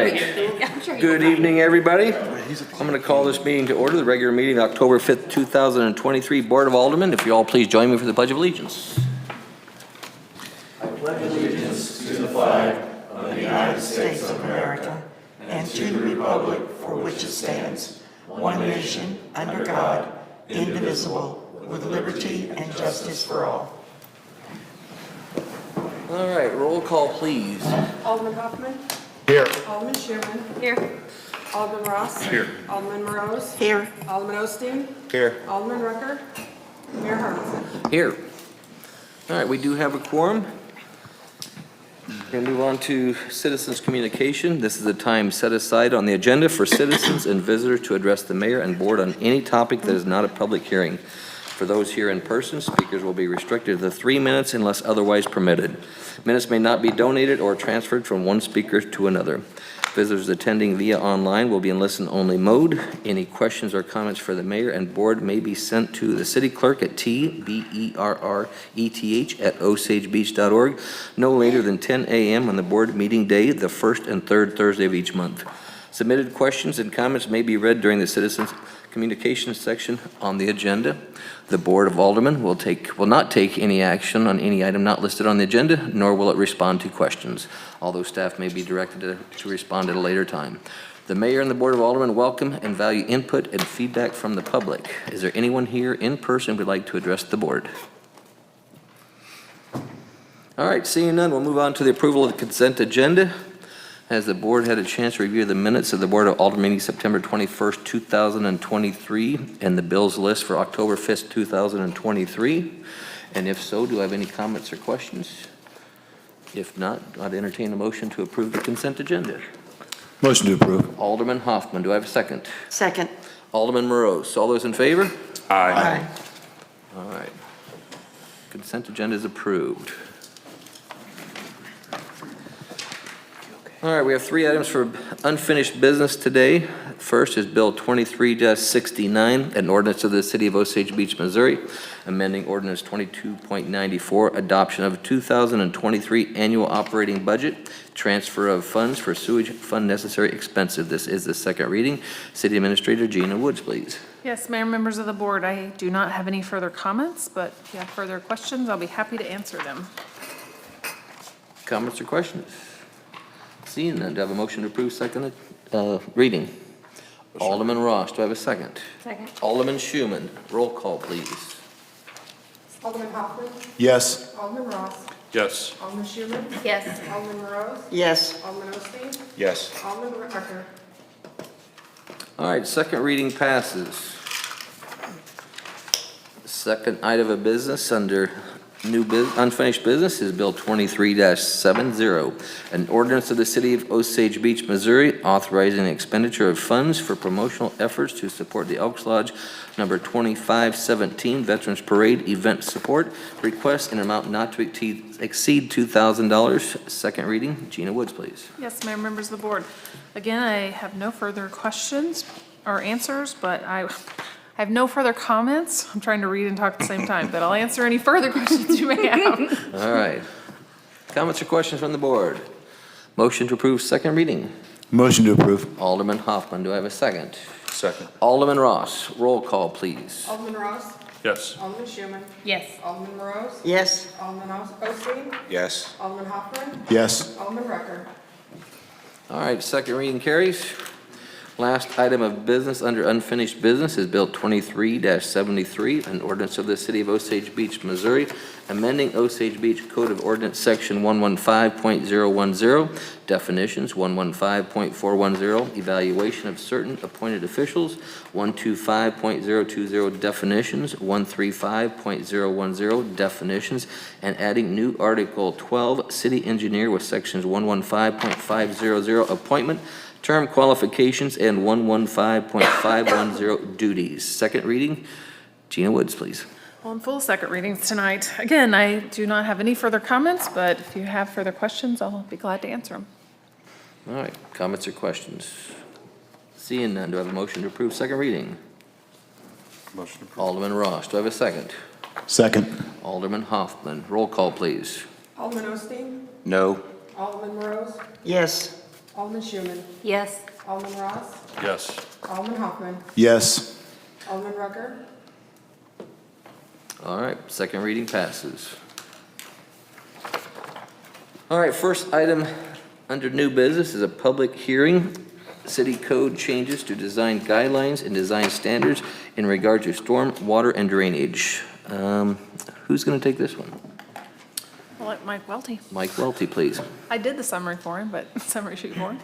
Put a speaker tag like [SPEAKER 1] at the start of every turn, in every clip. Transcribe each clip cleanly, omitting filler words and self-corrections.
[SPEAKER 1] right. Good evening, everybody. I'm going to call this meeting to order, the regular meeting, October 5th, 2023, Board of Aldermen. If you all please join me for the Pledge of Allegiance.
[SPEAKER 2] I pledge allegiance to the flag of the United States of America and to the republic for which it stands, one nation, under God, indivisible, with liberty and justice for all.
[SPEAKER 1] All right, roll call, please.
[SPEAKER 3] Alderman Hoffman.
[SPEAKER 2] Here.
[SPEAKER 3] Alderman Schuman.
[SPEAKER 4] Here.
[SPEAKER 3] Alderman Ross.
[SPEAKER 2] Here.
[SPEAKER 3] Alderman Morose.
[SPEAKER 2] Here.
[SPEAKER 3] Alderman Osteen.
[SPEAKER 2] Here.
[SPEAKER 3] Alderman Rucker. Mayor Harmison.
[SPEAKER 1] Here. All right, we do have a quorum. We're going to move on to citizens' communication. This is a time set aside on the agenda for citizens and visitors to address the mayor and board on any topic that is not a public hearing. For those here in person, speakers will be restricted to 3 minutes unless otherwise permitted. Minutes may not be donated or transferred from one speaker to another. Visitors attending via online will be in listen-only mode. Any questions or comments for the mayor and board may be sent to the city clerk at tberreth@osagebeach.org no later than 10 a.m. on the board meeting day, the first and third Thursday of each month. Submitted questions and comments may be read during the citizens' communications section on the agenda. The Board of Aldermen will not take any action on any item not listed on the agenda, nor will it respond to questions, although staff may be directed to respond at a later time. The Mayor and the Board of Aldermen welcome and value input and feedback from the public. Is there anyone here in person who would like to address the board? All right, seeing none, we'll move on to the approval of the consent agenda. Has the board had a chance to review the minutes of the Board of Aldermen meeting September 21st, 2023, and the bills list for October 5th, 2023? And if so, do I have any comments or questions? If not, I'd entertain a motion to approve the consent agenda.
[SPEAKER 2] Motion to approve.
[SPEAKER 1] Alderman Hoffman, do I have a second?
[SPEAKER 2] Second.
[SPEAKER 1] Alderman Morose, all those in favor?
[SPEAKER 2] Aye.
[SPEAKER 1] All right. Consent agenda is approved. All right, we have 3 items for unfinished business today. First is Bill 23-69, an ordinance of the City of Osage Beach, Missouri, amending Ordinance 22.94, adoption of 2023 annual operating budget, transfer of funds for sewage fund necessary expensive. This is the second reading. City Administrator Gina Woods, please.
[SPEAKER 4] Yes, Mayor, members of the board, I do not have any further comments, but if you have further questions, I'll be happy to answer them.
[SPEAKER 1] Comments or questions? Seeing none, do I have a motion to approve second reading? Alderman Ross, do I have a second?
[SPEAKER 4] Second.
[SPEAKER 1] Alderman Schuman, roll call, please.
[SPEAKER 3] Alderman Hoffman.
[SPEAKER 2] Yes.
[SPEAKER 3] Alderman Ross.
[SPEAKER 2] Yes.
[SPEAKER 3] Alderman Schuman.
[SPEAKER 4] Yes.
[SPEAKER 3] Alderman Morose.
[SPEAKER 2] Yes.
[SPEAKER 3] Alderman Osteen.
[SPEAKER 2] Yes.
[SPEAKER 3] Alderman Rucker.
[SPEAKER 1] All right, second reading passes. Second item of business under unfinished business is Bill 23-70, an ordinance of the City of Osage Beach, Missouri, authorizing the expenditure of funds for promotional efforts to support the Elks Lodge number 2517 Veterans Parade event support. Request in an amount not to exceed $2,000. Second reading. Gina Woods, please.
[SPEAKER 4] Yes, Mayor, members of the board. Again, I have no further questions or answers, but I have no further comments. I'm trying to read and talk at the same time, but I'll answer any further questions you may have.
[SPEAKER 1] All right. Comments or questions from the board? Motion to approve second reading.
[SPEAKER 2] Motion to approve.
[SPEAKER 1] Alderman Hoffman, do I have a second?
[SPEAKER 2] Second.
[SPEAKER 1] Alderman Ross, roll call, please.
[SPEAKER 3] Alderman Ross.
[SPEAKER 2] Yes.
[SPEAKER 3] Alderman Schuman.
[SPEAKER 4] Yes.
[SPEAKER 3] Alderman Morose.
[SPEAKER 2] Yes.
[SPEAKER 3] Alderman Osteen.
[SPEAKER 2] Yes.
[SPEAKER 3] Alderman Hoffman.
[SPEAKER 2] Yes.
[SPEAKER 3] Alderman Rucker.
[SPEAKER 1] All right, second reading carries. Last item of business under unfinished business is Bill 23-73, an ordinance of the City of Osage Beach, Missouri, amending Osage Beach Code of Ordinance Section 115.010, definitions, 115.410, evaluation of certain appointed officials, 125.020, definitions, 135.010, definitions, and adding new Article 12, City Engineer with Sections 115.500, appointment, term qualifications, and 115.510 duties. Second reading. Gina Woods, please.
[SPEAKER 4] Well, in full second readings tonight. Again, I do not have any further comments, but if you have further questions, I'll be glad to answer them.
[SPEAKER 1] All right, comments or questions? Seeing none, do I have a motion to approve second reading?
[SPEAKER 2] Motion to approve.
[SPEAKER 1] Alderman Ross, do I have a second?
[SPEAKER 2] Second.
[SPEAKER 1] Alderman Hoffman, roll call, please.
[SPEAKER 3] Alderman Osteen.
[SPEAKER 2] No.
[SPEAKER 3] Alderman Morose.
[SPEAKER 2] Yes.
[SPEAKER 3] Alderman Schuman.
[SPEAKER 5] Yes.
[SPEAKER 3] Alderman Ross.
[SPEAKER 6] Yes.
[SPEAKER 3] Alderman Hoffman.
[SPEAKER 6] Yes.
[SPEAKER 3] Alderman Rucker.
[SPEAKER 1] All right, second reading passes. All right, first item under new business is a public hearing. City code changes to design guidelines and design standards in regard to storm, water, and drainage. Who's going to take this one?
[SPEAKER 4] I'll let Mike Welty.
[SPEAKER 1] Mike Welty, please.
[SPEAKER 4] I did the summary for him, but summary sheet for him.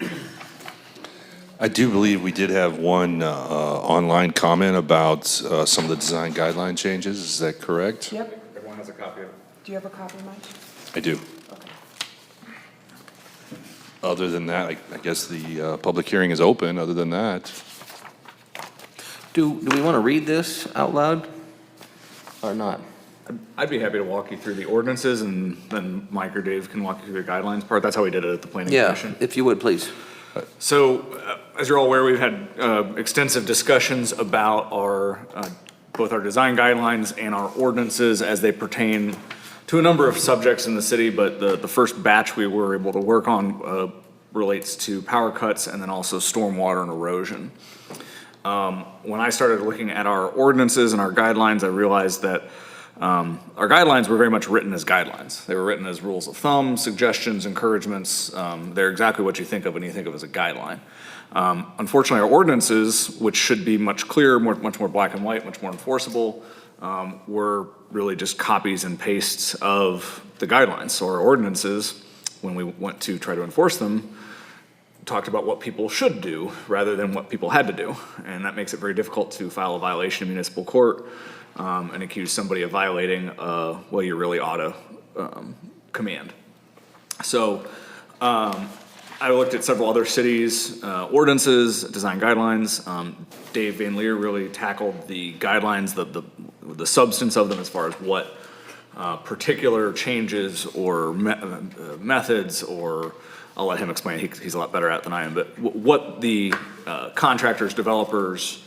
[SPEAKER 6] I do believe we did have one online comment about some of the design guideline changes. Is that correct?
[SPEAKER 3] Yep.
[SPEAKER 7] Everyone has a copy of it.
[SPEAKER 3] Do you have a copy, Mike?
[SPEAKER 6] I do. Other than that, I guess the public hearing is open. Other than that,
[SPEAKER 1] Do we want to read this out loud or not?
[SPEAKER 7] I'd be happy to walk you through the ordinances, and then Mike or Dave can walk you through the guidelines part. That's how we did it at the planning
[SPEAKER 1] Yeah,
[SPEAKER 7] commission.
[SPEAKER 1] if you would, please.
[SPEAKER 7] So, as you're all aware, we've had extensive discussions about our, both our design guidelines and our ordinances as they pertain to a number of subjects in the city, but the first batch we were able to work on relates to power cuts and then also stormwater and erosion. When I started looking at our ordinances and our guidelines, I realized that our guidelines were very much written as guidelines. They were written as rules of thumb, suggestions, encouragements. They're exactly what you think of when you think of as a guideline. Unfortunately, our ordinances, which should be much clearer, much more black and white, much more enforceable, were really just copies and pastes of the guidelines. So our ordinances, when we went to try to enforce them, talked about what people should do rather than what people had to do. And that makes it very difficult to file a violation in municipal court and accuse somebody of violating what you really ought to command. So I looked at several other cities' ordinances, design guidelines. Dave Van Leer really tackled the guidelines, the substance of them as far as what particular changes or methods, or I'll let him explain, he's a lot better at it than I am, but what the contractors, developers,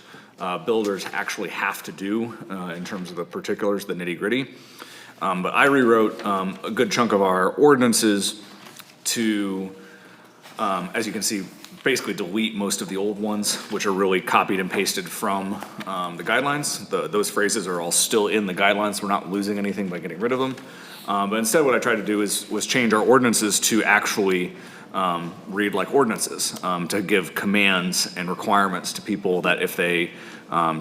[SPEAKER 7] builders actually have to do in terms of the particulars, the nitty-gritty. But I rewrote a good chunk of our ordinances to, as you can see, basically delete most of the old ones, which are really copied and pasted from the guidelines. Those phrases are all still in the guidelines. We're not losing anything by getting rid of them. But instead what I tried to do was change our ordinances to actually read like ordinances, to give commands and requirements to people that if they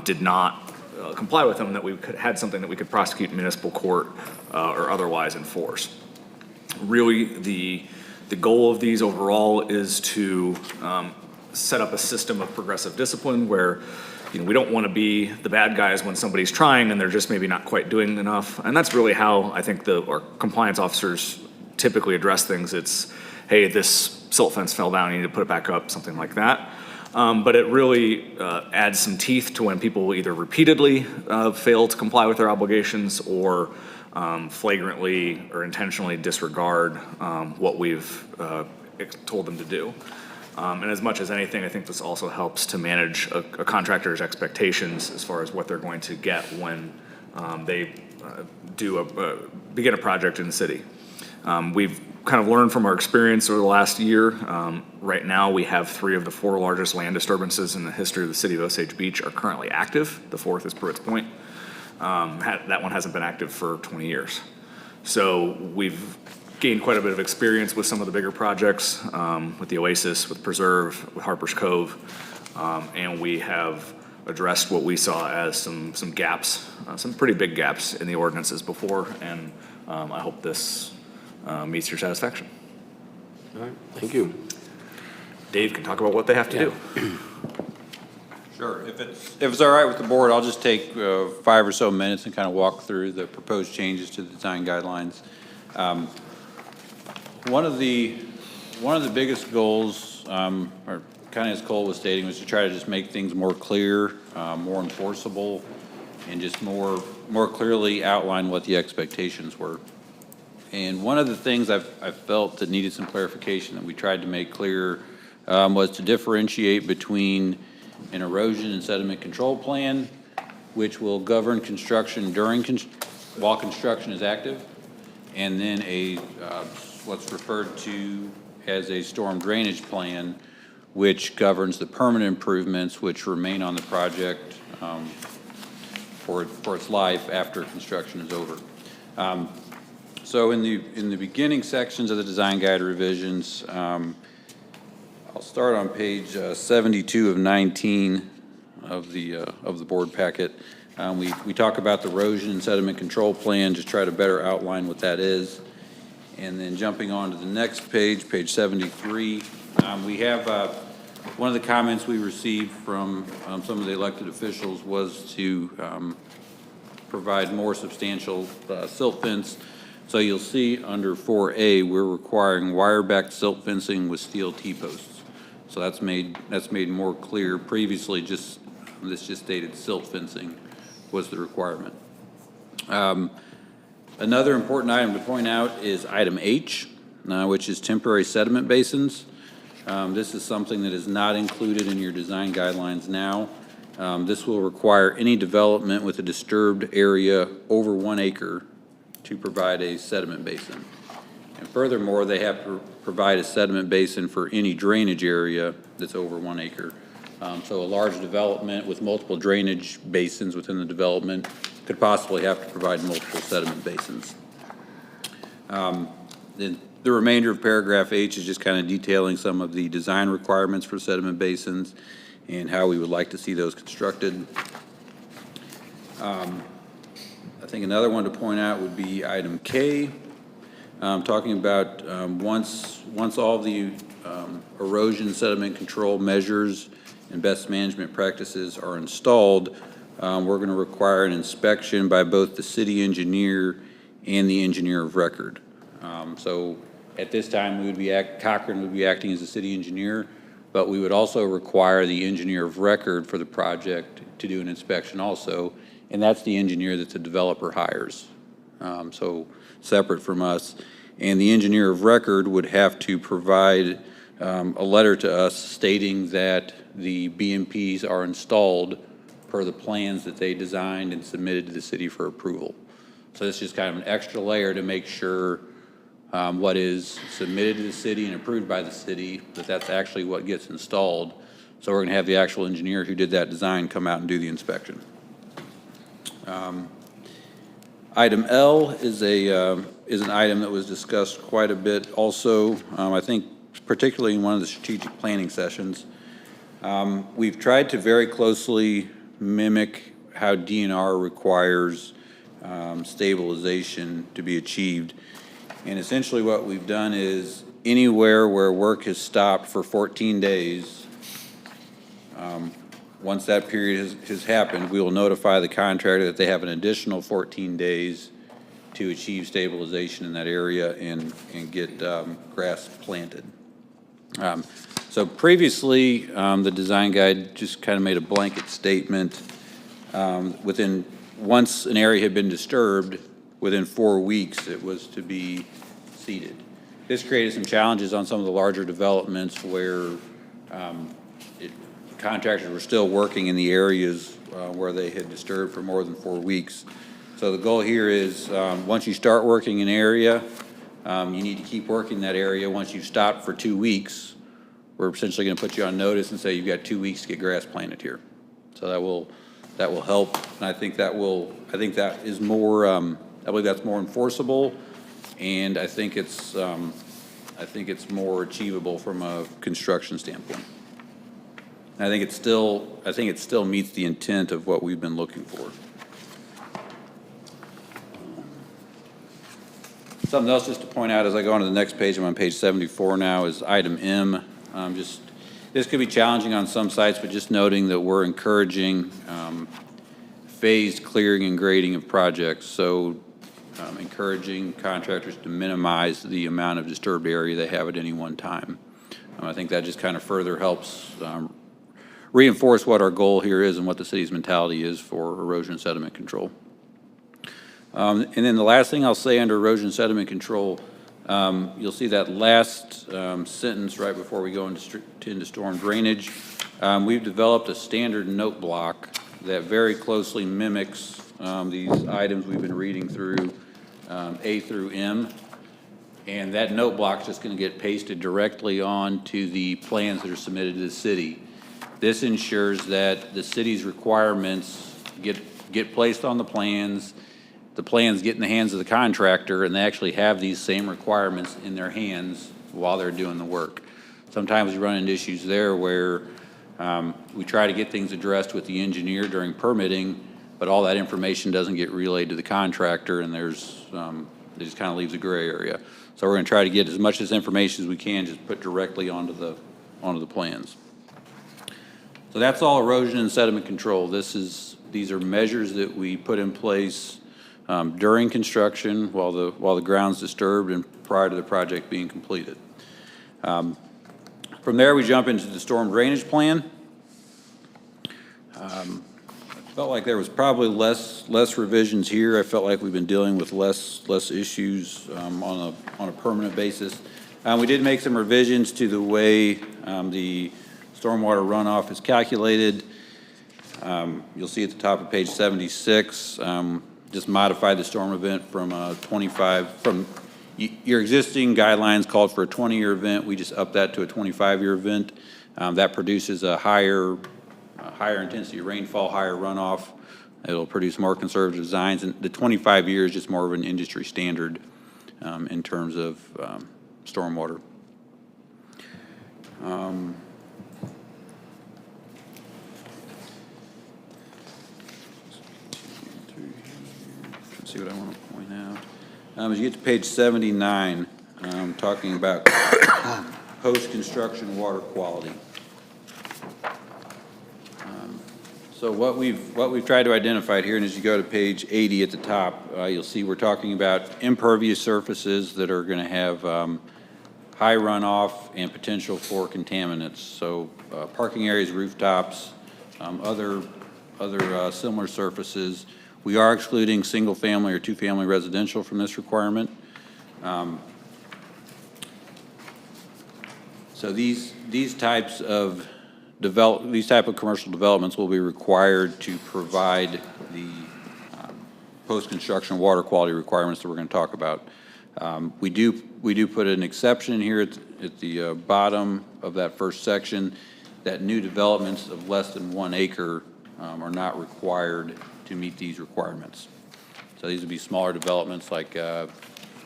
[SPEAKER 7] did not comply with them, that we had something that we could prosecute in municipal court or otherwise enforce. Really, the goal of these overall is to set up a system of progressive discipline where, you know, we don't want to be the bad guys when somebody's trying and they're just maybe not quite doing enough. And that's really how I think our compliance officers typically address things. It's, hey, this silt fence fell down, you need to put it back up, something like that. But it really adds some teeth to when people either repeatedly fail to comply with their obligations or flagrantly or intentionally disregard what we've told them to do. And as much as anything, I think this also helps to manage a contractor's expectations as far as what they're going to get when they begin a project in the city. We've kind of learned from our experience over the last year. Right now, we have 3 of the 4 largest land disturbances in the history of the city of Osage Beach are currently active. The 4th is Pruitt's Point. That one hasn't been active for 20 years. So we've gained quite a bit of experience with some of the bigger projects, with the Oasis, with Preserve, with Harper's Cove, and we have addressed what we saw as some gaps, some pretty big gaps in the ordinances before, and I hope this meets your satisfaction.
[SPEAKER 1] All right, thank you.
[SPEAKER 7] Dave can talk about what they have to do.
[SPEAKER 8] Sure. If it's all right with the board, I'll just take 5 or so minutes and kind of walk through the proposed changes to the design guidelines. One of the biggest goals, or kind of as Cole was stating, was to try to just make things more clear, more enforceable, and just more clearly outline what the expectations were. And one of the things I felt that needed some clarification that we tried to make clear was to differentiate between an erosion and sediment control plan, which will govern construction while construction is active, and then what's referred to as a storm drainage plan, which governs the permanent improvements which remain on the project for its life after construction is over. So in the beginning sections of the design guide revisions, I'll start on page 72 of 19 of the board packet. We talk about the erosion and sediment control plan, just try to better outline what that is. And then jumping on to the next page, page 73, we have one of the comments we received from some of the elected officials was to provide more substantial silt fence. So you'll see under 4A, we're requiring wire-backed silt fencing with steel T-posts. So that's made more clear. Previously, this just stated silt fencing was the requirement. Another important item to point out is item H, which is temporary sediment basins. This is something that is not included in your design guidelines now. This will require any development with a disturbed area over 1 acre to provide a sediment basin. And furthermore, they have to provide a sediment basin for any drainage area that's over 1 acre. So a large development with multiple drainage basins within the development could possibly have to provide multiple sediment basins. Then the remainder of paragraph H is just kind of detailing some of the design requirements for sediment basins and how we would like to see those constructed. I think another one to point out would be item K, talking about once all the erosion sediment control measures and best management practices are installed, we're going to require an inspection by both the city engineer and the engineer of record. So at this time, Cochran would be acting as the city engineer, but we would also require the engineer of record for the project to do an inspection also, and that's the engineer that the developer hires, so separate from us. And the engineer of record would have to provide a letter to us stating that the BMPs are installed per the plans that they designed and submitted to the city for approval. So it's just kind of an extra layer to make sure what is submitted to the city and approved by the city, that's actually what gets installed. So we're going to have the actual engineer who did that design come out and do the inspection. Item L is an item that was discussed quite a bit also, I think particularly in one of the strategic planning sessions. We've tried to very closely mimic how DNR requires stabilization to be achieved. And essentially what we've done is anywhere where work has stopped for 14 days, once that period has happened, we will notify the contractor that they have an additional 14 days to achieve stabilization in that area and get grass planted. So previously, the design guide just kind of made a blanket statement. Once an area had been disturbed, within 4 weeks, it was to be seeded. This created some challenges on some of the larger developments where contractors were still working in the areas where they had disturbed for more than 4 weeks. So the goal here is once you start working an area, you need to keep working that area. Once you've stopped for 2 weeks, we're essentially going to put you on notice and say you've got 2 weeks to get grass planted here. So that will help, and I think that is more. I believe that's more enforceable, and I think it's more achievable from a construction standpoint. I think it still meets the intent of what we've been looking for. Something else just to point out as I go on to the next page, I'm on page 74 now, is item M. This could be challenging on some sites, but just noting that we're encouraging phased clearing and grading of projects. So encouraging contractors to minimize the amount of disturbed area they have at any one time. I think that just kind of further helps reinforce what our goal here is and what the city's mentality is for erosion and sediment control. And then the last thing I'll say under erosion sediment control, you'll see that last sentence right before we go into storm drainage. We've developed a standard note block that very closely mimics these items we've been reading through, A through M. And that note block is just going to get pasted directly onto the plans that are submitted to the city. This ensures that the city's requirements get placed on the plans get in the hands of the contractor, and they actually have these same requirements in their hands while they're doing the work. Sometimes we run into issues there where we try to get things addressed with the engineer during permitting, but all that information doesn't get relayed to the contractor, and it just kind of leaves a gray area. So we're going to try to get as much of this information as we can, just put directly onto the plans. So that's all erosion and sediment control. These are measures that we put in place during construction while the ground's disturbed and prior to the project being completed. From there, we jump into the storm drainage plan. I felt like there was probably less revisions here. I felt like we've been dealing with less issues on a permanent basis. We did make some revisions to the way the stormwater runoff is calculated. You'll see at the top of page 76, just modified the storm event from 25, from your existing guidelines called for a 20-year event. We just upped that to a 25-year event. That produces a higher intensity rainfall, higher runoff. It'll produce more conservative designs, and the 25 years is just more of an industry standard in terms of stormwater. Let's see what I want to point out. As you get to page 79, talking about post-construction water quality. So what we've tried to identify here, and as you go to page 80 at the top, you'll see we're talking about impervious surfaces that are going to have high runoff and potential for contaminants. So parking areas, rooftops, other similar surfaces. We are excluding single-family or two-family residential from this requirement. So these type of commercial developments will be required to provide the post-construction water quality requirements that we're going to talk about. We do put an exception here at the bottom of that first section that new developments of less than 1 acre are not required to meet these requirements. So these would be smaller developments like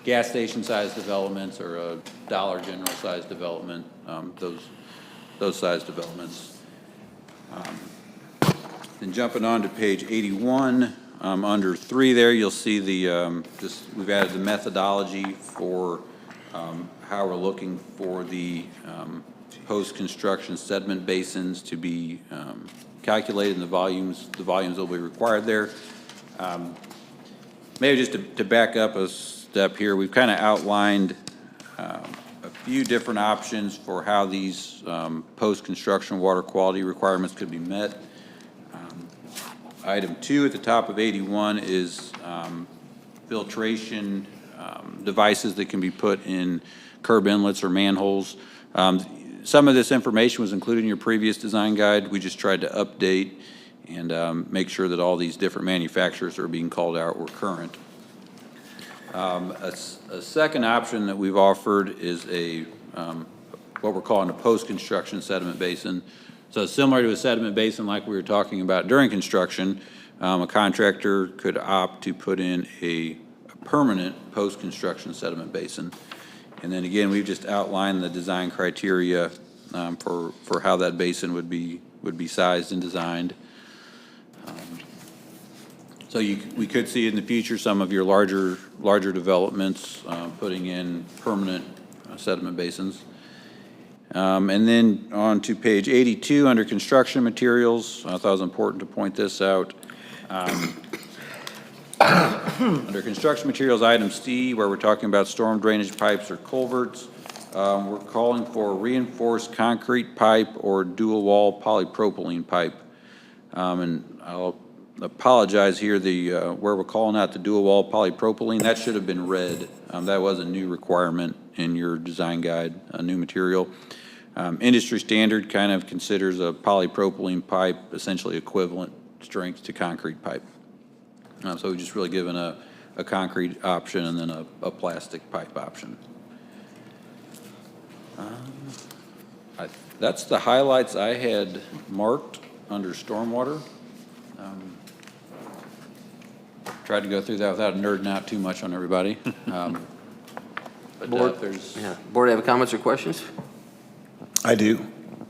[SPEAKER 8] gas station size developments or a Dollar General size development, those size developments. Then jumping on to page 81, under 3 there, you'll see we've added the methodology for how we're looking for the post-construction sediment basins to be calculated and the volumes that will be required there. Maybe just to back up a step here, we've kind of outlined a few different options for how these post-construction water quality requirements could be met. Item 2 at the top of 81 is filtration devices that can be put in curb inlets or manholes. Some of this information was included in your previous design guide. We just tried to update and make sure that all these different manufacturers that are being called out were current. A second option that we've offered is what we're calling a post-construction sediment basin. So similar to a sediment basin like we were talking about during construction, a contractor could opt to put in a permanent post-construction sediment basin. And then again, we've just outlined the design criteria for how that basin would be sized and designed. So we could see in the future some of your larger developments putting in permanent sediment basins. And then on to page 82 under construction materials, I thought it was important to point this out. Under construction materials, item C, where we're talking about storm drainage pipes or culverts, we're calling for reinforced concrete pipe or dual wall polypropylene pipe. And I'll apologize here, where we're calling out the dual wall polypropylene, that should have been red. That was a new requirement in your design guide, a new material. Industry standard kind of considers a polypropylene pipe essentially equivalent strength to concrete pipe. So we've just really given a concrete option and then a plastic pipe option. That's the highlights I had marked under stormwater. Tried to go through that without nerding out too much on everybody. But there's,
[SPEAKER 1] Yeah. Board, have comments or questions?
[SPEAKER 5] I do.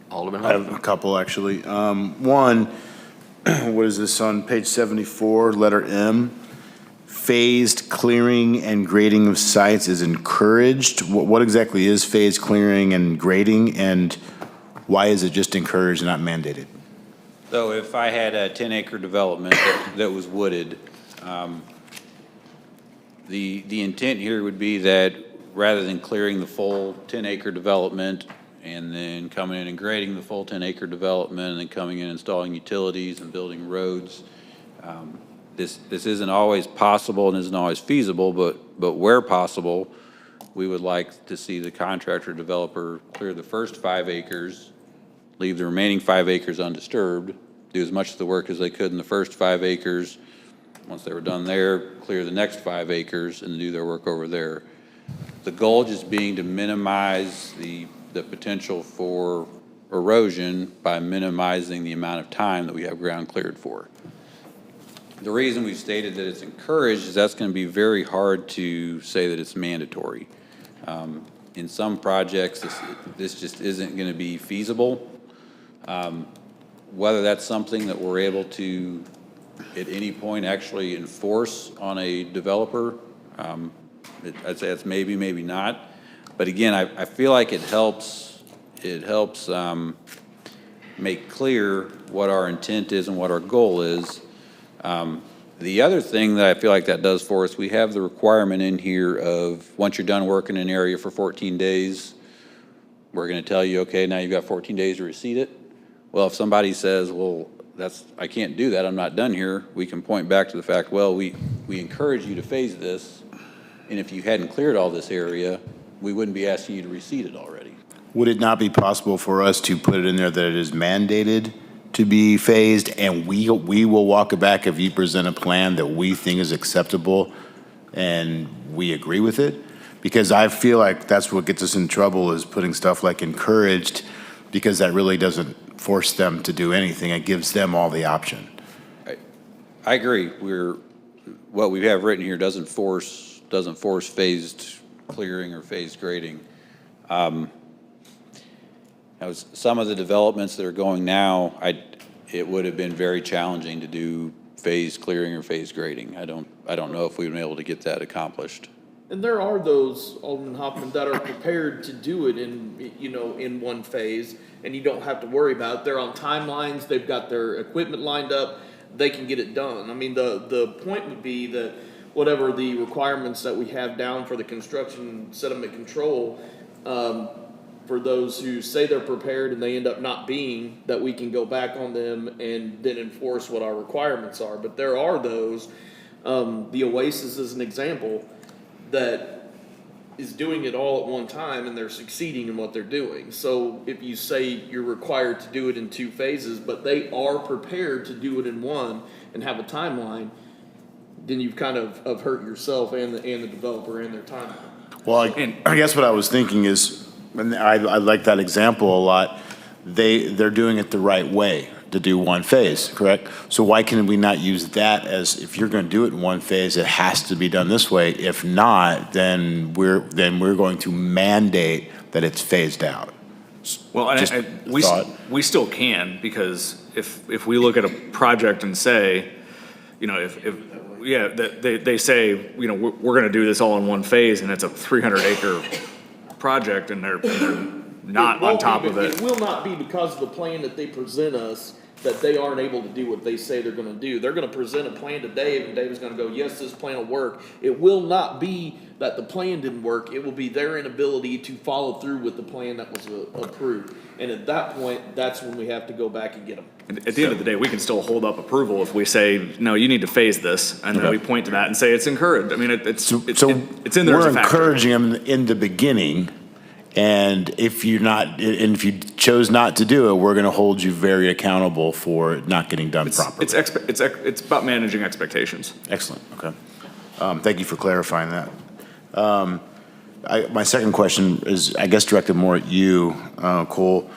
[SPEAKER 1] Alderman
[SPEAKER 5] I have
[SPEAKER 1] Hoffman.
[SPEAKER 5] a couple, actually. One, what is this on page 74, letter M? Phased clearing and grading of sites is encouraged. What exactly is phased clearing and grading, and why is it just encouraged and not mandated?
[SPEAKER 8] so if I had a 10-acre development that was wooded, the intent here would be that rather than clearing the full 10-acre development and then coming in and grading the full 10-acre development and then coming in and installing utilities and building roads, this isn't always possible and isn't always feasible, but where possible, we would like to see the contractor developer clear the first 5 acres, leave the remaining 5 acres undisturbed, do as much of the work as they could in the first 5 acres. Once they were done there, clear the next 5 acres and do their work over there. The goal just being to minimize the potential for erosion by minimizing the amount of time that we have ground cleared for. The reason we've stated that it's encouraged is that's going to be very hard to say that it's mandatory. In some projects, this just isn't going to be feasible. Whether that's something that we're able to, at any point, actually enforce on a developer, I'd say it's maybe, maybe not. But again, I feel like it helps make clear what our intent is and what our goal is. The other thing that I feel like that does for us, we have the requirement in here of once you're done working in an area for 14 days, we're going to tell you, okay, now you've got 14 days to reseed it. Well, if somebody says, well, I can't do that, I'm not done here, we can point back to the fact, well, we encourage you to phase this, and if you hadn't cleared all this area, we wouldn't be asking you to reseed it already.
[SPEAKER 5] Would it not be possible for us to put it in there that it is mandated to be phased, and we will walk it back if you present a plan that we think is acceptable and we agree with it? Because I feel like that's what gets us in trouble, is putting stuff like encouraged, because that really doesn't force them to do anything. It gives them all the option.
[SPEAKER 8] I agree. What we have written here doesn't force phased clearing or phased grading. Some of the developments that are going now, it would have been very challenging to do phased clearing or phased grading. I don't know if we've been able to get that accomplished.
[SPEAKER 9] And there are those, Alderman Hoffman, that are prepared to do it in one phase, and you don't have to worry about it. They're on timelines, they've got their equipment lined up, they can get it done. I mean, the point would be that whatever the requirements that we have down for the construction sediment control, for those who say they're prepared and they end up not being, that we can go back on them and then enforce what our requirements are. But there are those, the Oasis is an example, that is doing it all at one time and they're succeeding in what they're doing. So if you say you're required to do it in 2 phases, but they are prepared to do it in one and have a timeline, then you've kind of hurt yourself and the developer and their timeline.
[SPEAKER 5] Well, I guess what I was thinking is, and I like that example a lot, they're doing it the right way to do one phase, correct? So why can we not use that as, if you're going to do it in one phase, it has to be done this way. If not, then we're going to mandate that it's phased out.
[SPEAKER 7] Well,
[SPEAKER 5] Just
[SPEAKER 7] we still can, because if we look at a project and say, they say, we're going to do this all in one phase, and it's a 300-acre project, and they're not on top of it.
[SPEAKER 9] It will not be because of the plan that they present us that they aren't able to do what they say they're going to do. They're going to present a plan to Dave, and Dave's going to go, yes, this plan will work. It will not be that the plan didn't work. It will be their inability to follow through with the plan that was approved. And at that point, that's when we have to go back and get them.
[SPEAKER 7] At the end of the day, we can still hold up approval if we say, no, you need to phase this, and then we point to that and say it's encouraged. I mean, it's in there as
[SPEAKER 5] we're
[SPEAKER 7] a factor.
[SPEAKER 5] encouraging them in the beginning, and if you chose not to do it, we're going to hold you very accountable for it not getting done properly.
[SPEAKER 7] It's about managing expectations.
[SPEAKER 5] Excellent. Okay. Thank you for clarifying that. My second question is, I guess, directed more at you, Cole.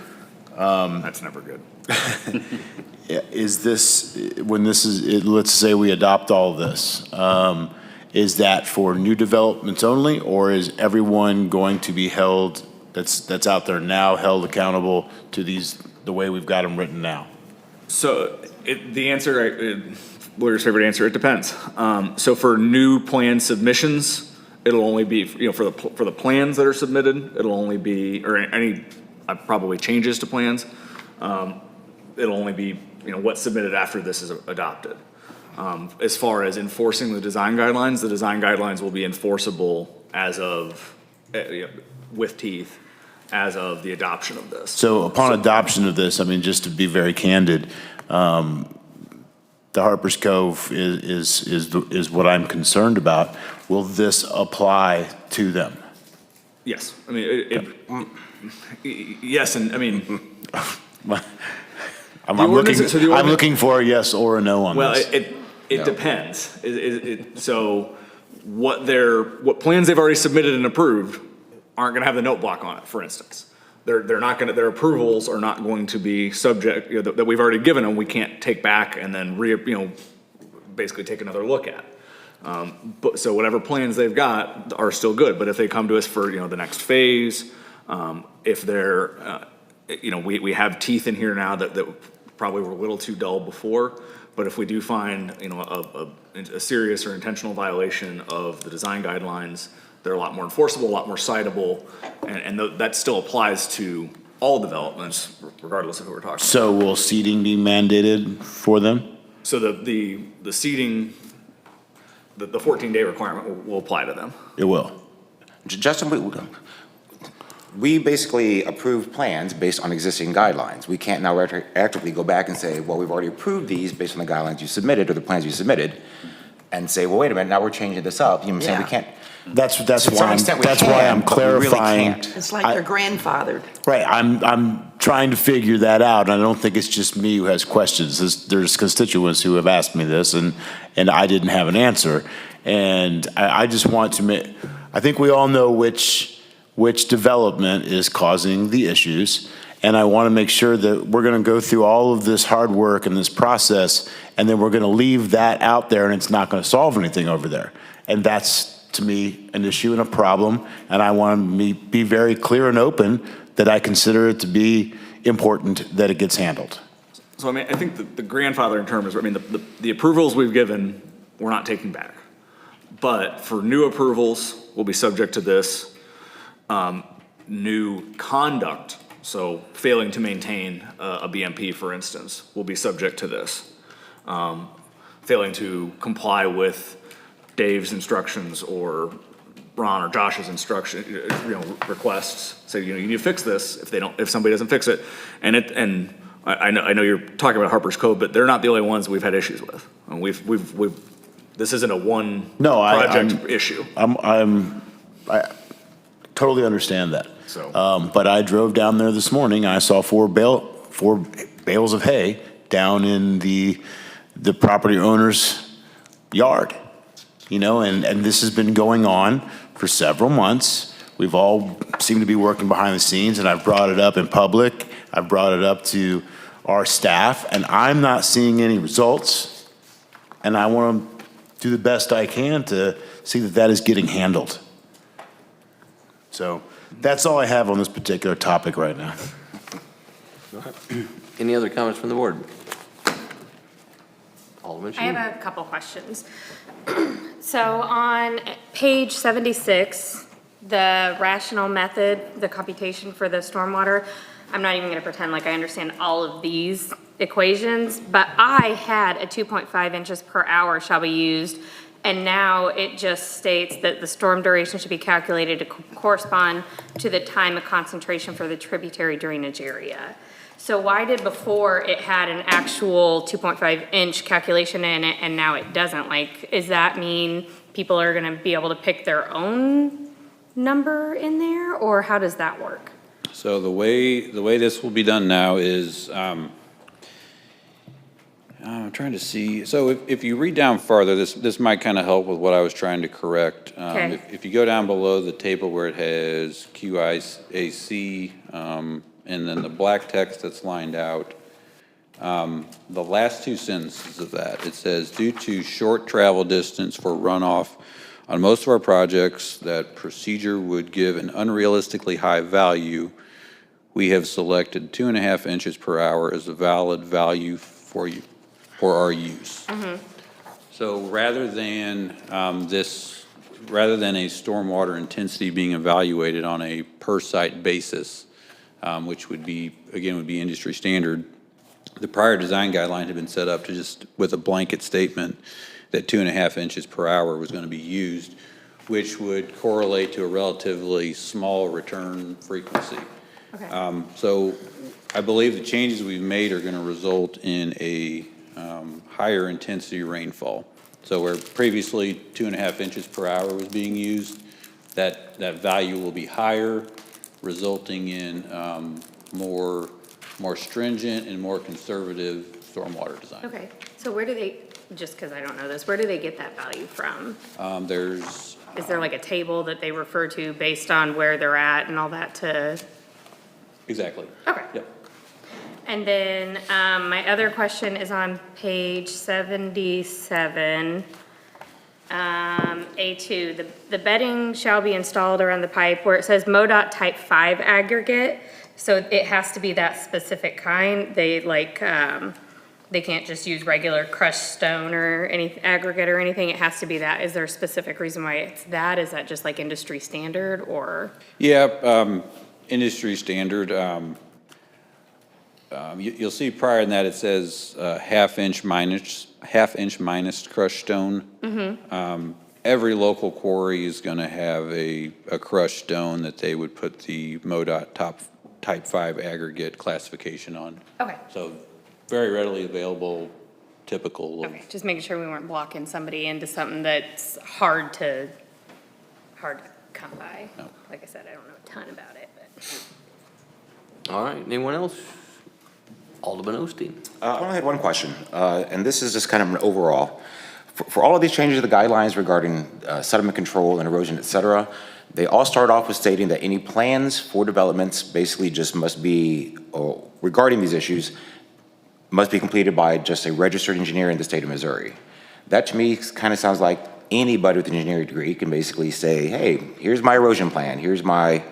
[SPEAKER 7] That's never good.
[SPEAKER 5] Is this, when this is, let's say we adopt all this, is that for new developments only, or is everyone going to be held, that's out there now, held accountable to these, the way we've got them written now?
[SPEAKER 7] So the answer, lawyer's favorite answer, it depends. So for new plan submissions, it'll only be, for the plans that are submitted, it'll only be, or any probably changes to plans, it'll only be, what's submitted after this is adopted. As far as enforcing the design guidelines will be enforceable as of, with teeth, as of the adoption of this.
[SPEAKER 5] So upon adoption of this, I mean, just to be very candid, the Harper's Cove is what I'm concerned about. Will this apply to them?
[SPEAKER 7] Yes, I mean, yes, and I mean.
[SPEAKER 5] I'm
[SPEAKER 7] ordinance-
[SPEAKER 5] looking for a yes or a no on
[SPEAKER 7] Well,
[SPEAKER 5] this.
[SPEAKER 7] it depends. So what plans they've already submitted and approved aren't gonna have the note block on it, for instance. They're not gonna, their approvals are not going to be subject, that we've already given them, we can't take back and then basically take another look at. But, so whatever plans they've got are still good, but if they come to us for, the next phase, if they're, we have teeth in here now that probably were a little too dull before, but if we do find, a serious or intentional violation of the design guidelines, they're a lot more enforceable, a lot more citable, and that still applies to all developments, regardless of who we're talking about.
[SPEAKER 5] So will seating be mandated for them?
[SPEAKER 7] So the seating, the 14-day requirement will apply to them.
[SPEAKER 5] It will.
[SPEAKER 10] Justin, we basically approved plans based on existing guidelines. We can't now actively go back and say, well, we've already approved these based on the guidelines you submitted or the plans you submitted, and say, well, wait a minute, now we're changing this up. You know what I'm saying? We can't.
[SPEAKER 5] That's
[SPEAKER 10] To some
[SPEAKER 5] why
[SPEAKER 10] extent we
[SPEAKER 5] that's why
[SPEAKER 10] can,
[SPEAKER 5] I'm
[SPEAKER 10] but we really
[SPEAKER 5] clarifying.
[SPEAKER 10] can't.
[SPEAKER 2] It's like they're grandfathered.
[SPEAKER 5] Right, I'm trying to figure that out, and I don't think it's just me who has questions. There's constituents who have asked me this, and I didn't have an answer. And I just want to make, I think we all know which development is causing the issues, and I want to make sure that we're going to go through all of this hard work and this process, and then we're going to leave that out there, and it's not going to solve anything over there. And that's, to me, an issue and a problem, and I want to be very clear and open that I consider it to be important that it gets handled.
[SPEAKER 7] So I mean, I think the grandfathering term is, I mean, the approvals we've given, we're not taking back. But for new approvals, we'll be subject to this. New conduct, so failing to maintain a BMP, for instance, will be subject to this. Failing to comply with Dave's instructions or Ron or Josh's requests, say, you need to fix this if somebody doesn't fix it. And I know you're talking about Harper's Cove, but they're not the only ones we've had issues with. And this isn't a one project issue.
[SPEAKER 5] I totally understand that.
[SPEAKER 7] So.
[SPEAKER 5] But I drove down there this morning, and I saw four bales of hay down in the property owner's yard. And this has been going on for several months. We've all seemed to be working behind the scenes, and I've brought it up in public. I've brought it up to our staff, and I'm not seeing any results. And I want to do the best I can to see that that is getting handled. So that's all I have on this particular topic right now.
[SPEAKER 1] Any other comments from the board? Alderman
[SPEAKER 11] I have a couple questions. So on page 76, the rational method, the computation for the stormwater, I'm not even going to pretend like I understand all of these equations, but I had a 2.5 inches per hour shall be used, and now it just states that the storm duration should be calculated to correspond to the time of concentration for the tributary drainage area. So why did before it had an actual 2.5 inch calculation in it and now it doesn't? Like, does that mean people are gonna be able to pick their own number in there, or how does that work?
[SPEAKER 8] So the way this will be done now is, I'm trying to see, so if you read down farther, this might kind of help with what I was trying to correct.
[SPEAKER 11] Okay.
[SPEAKER 8] If you go down below the table where it has QIAC, and then the black text that's lined out, the last two sentences of that, it says, due to short travel distance for runoff on most of our projects, that procedure would give an unrealistically high value. We have selected 2.5 inches per hour as a valid value for our use. So rather than rather than a stormwater intensity being evaluated on a per-site basis, which would be industry standard, the prior design guideline had been set up to just, with a blanket statement, that 2.5 inches per hour was going to be used, which would correlate to a relatively small return frequency.
[SPEAKER 11] Okay.
[SPEAKER 8] So I believe the changes we've made are going to result in a higher intensity rainfall. So where previously 2.5 inches per hour was being used, that value will be higher, resulting in more stringent and more conservative stormwater design.
[SPEAKER 11] Okay, so where do they, just because I don't know this, where do they get that value from?
[SPEAKER 8] There's,
[SPEAKER 11] Is there like a table that they refer to based on where they're at and all that to?
[SPEAKER 8] exactly.
[SPEAKER 11] Okay.
[SPEAKER 8] Yep.
[SPEAKER 11] And then, my other question is on page 77, A2, the bedding shall be installed around the pipe where it says MoDOT type 5 aggregate. So it has to be that specific kind. They they can't just use regular crushed stone or any aggregate or anything. It has to be that. Is there a specific reason why it's that? Is that just like industry standard or?
[SPEAKER 8] Yeah, industry standard. You'll see prior in that it says half inch minus crushed stone. Every local quarry is going to have a crushed stone that they would put the MoDOT type 5 aggregate classification on.
[SPEAKER 11] Okay.
[SPEAKER 8] So very readily available, typical of.
[SPEAKER 11] Okay, just making sure we weren't blocking somebody into something that's hard to come by.
[SPEAKER 8] No.
[SPEAKER 11] Like I said, I don't know a ton about it, but.
[SPEAKER 1] All right, anyone else? Alderman Osteen.
[SPEAKER 10] I only had one question, and this is just kind of an overall. For all of these changes to the guidelines regarding sediment control and erosion, et cetera, they all start off with stating that any plans for developments basically just must be, regarding these issues, must be completed by just a registered engineer in the state of Missouri. That to me kind of sounds like anybody with an engineering degree can basically say, hey, here's my erosion plan, here's my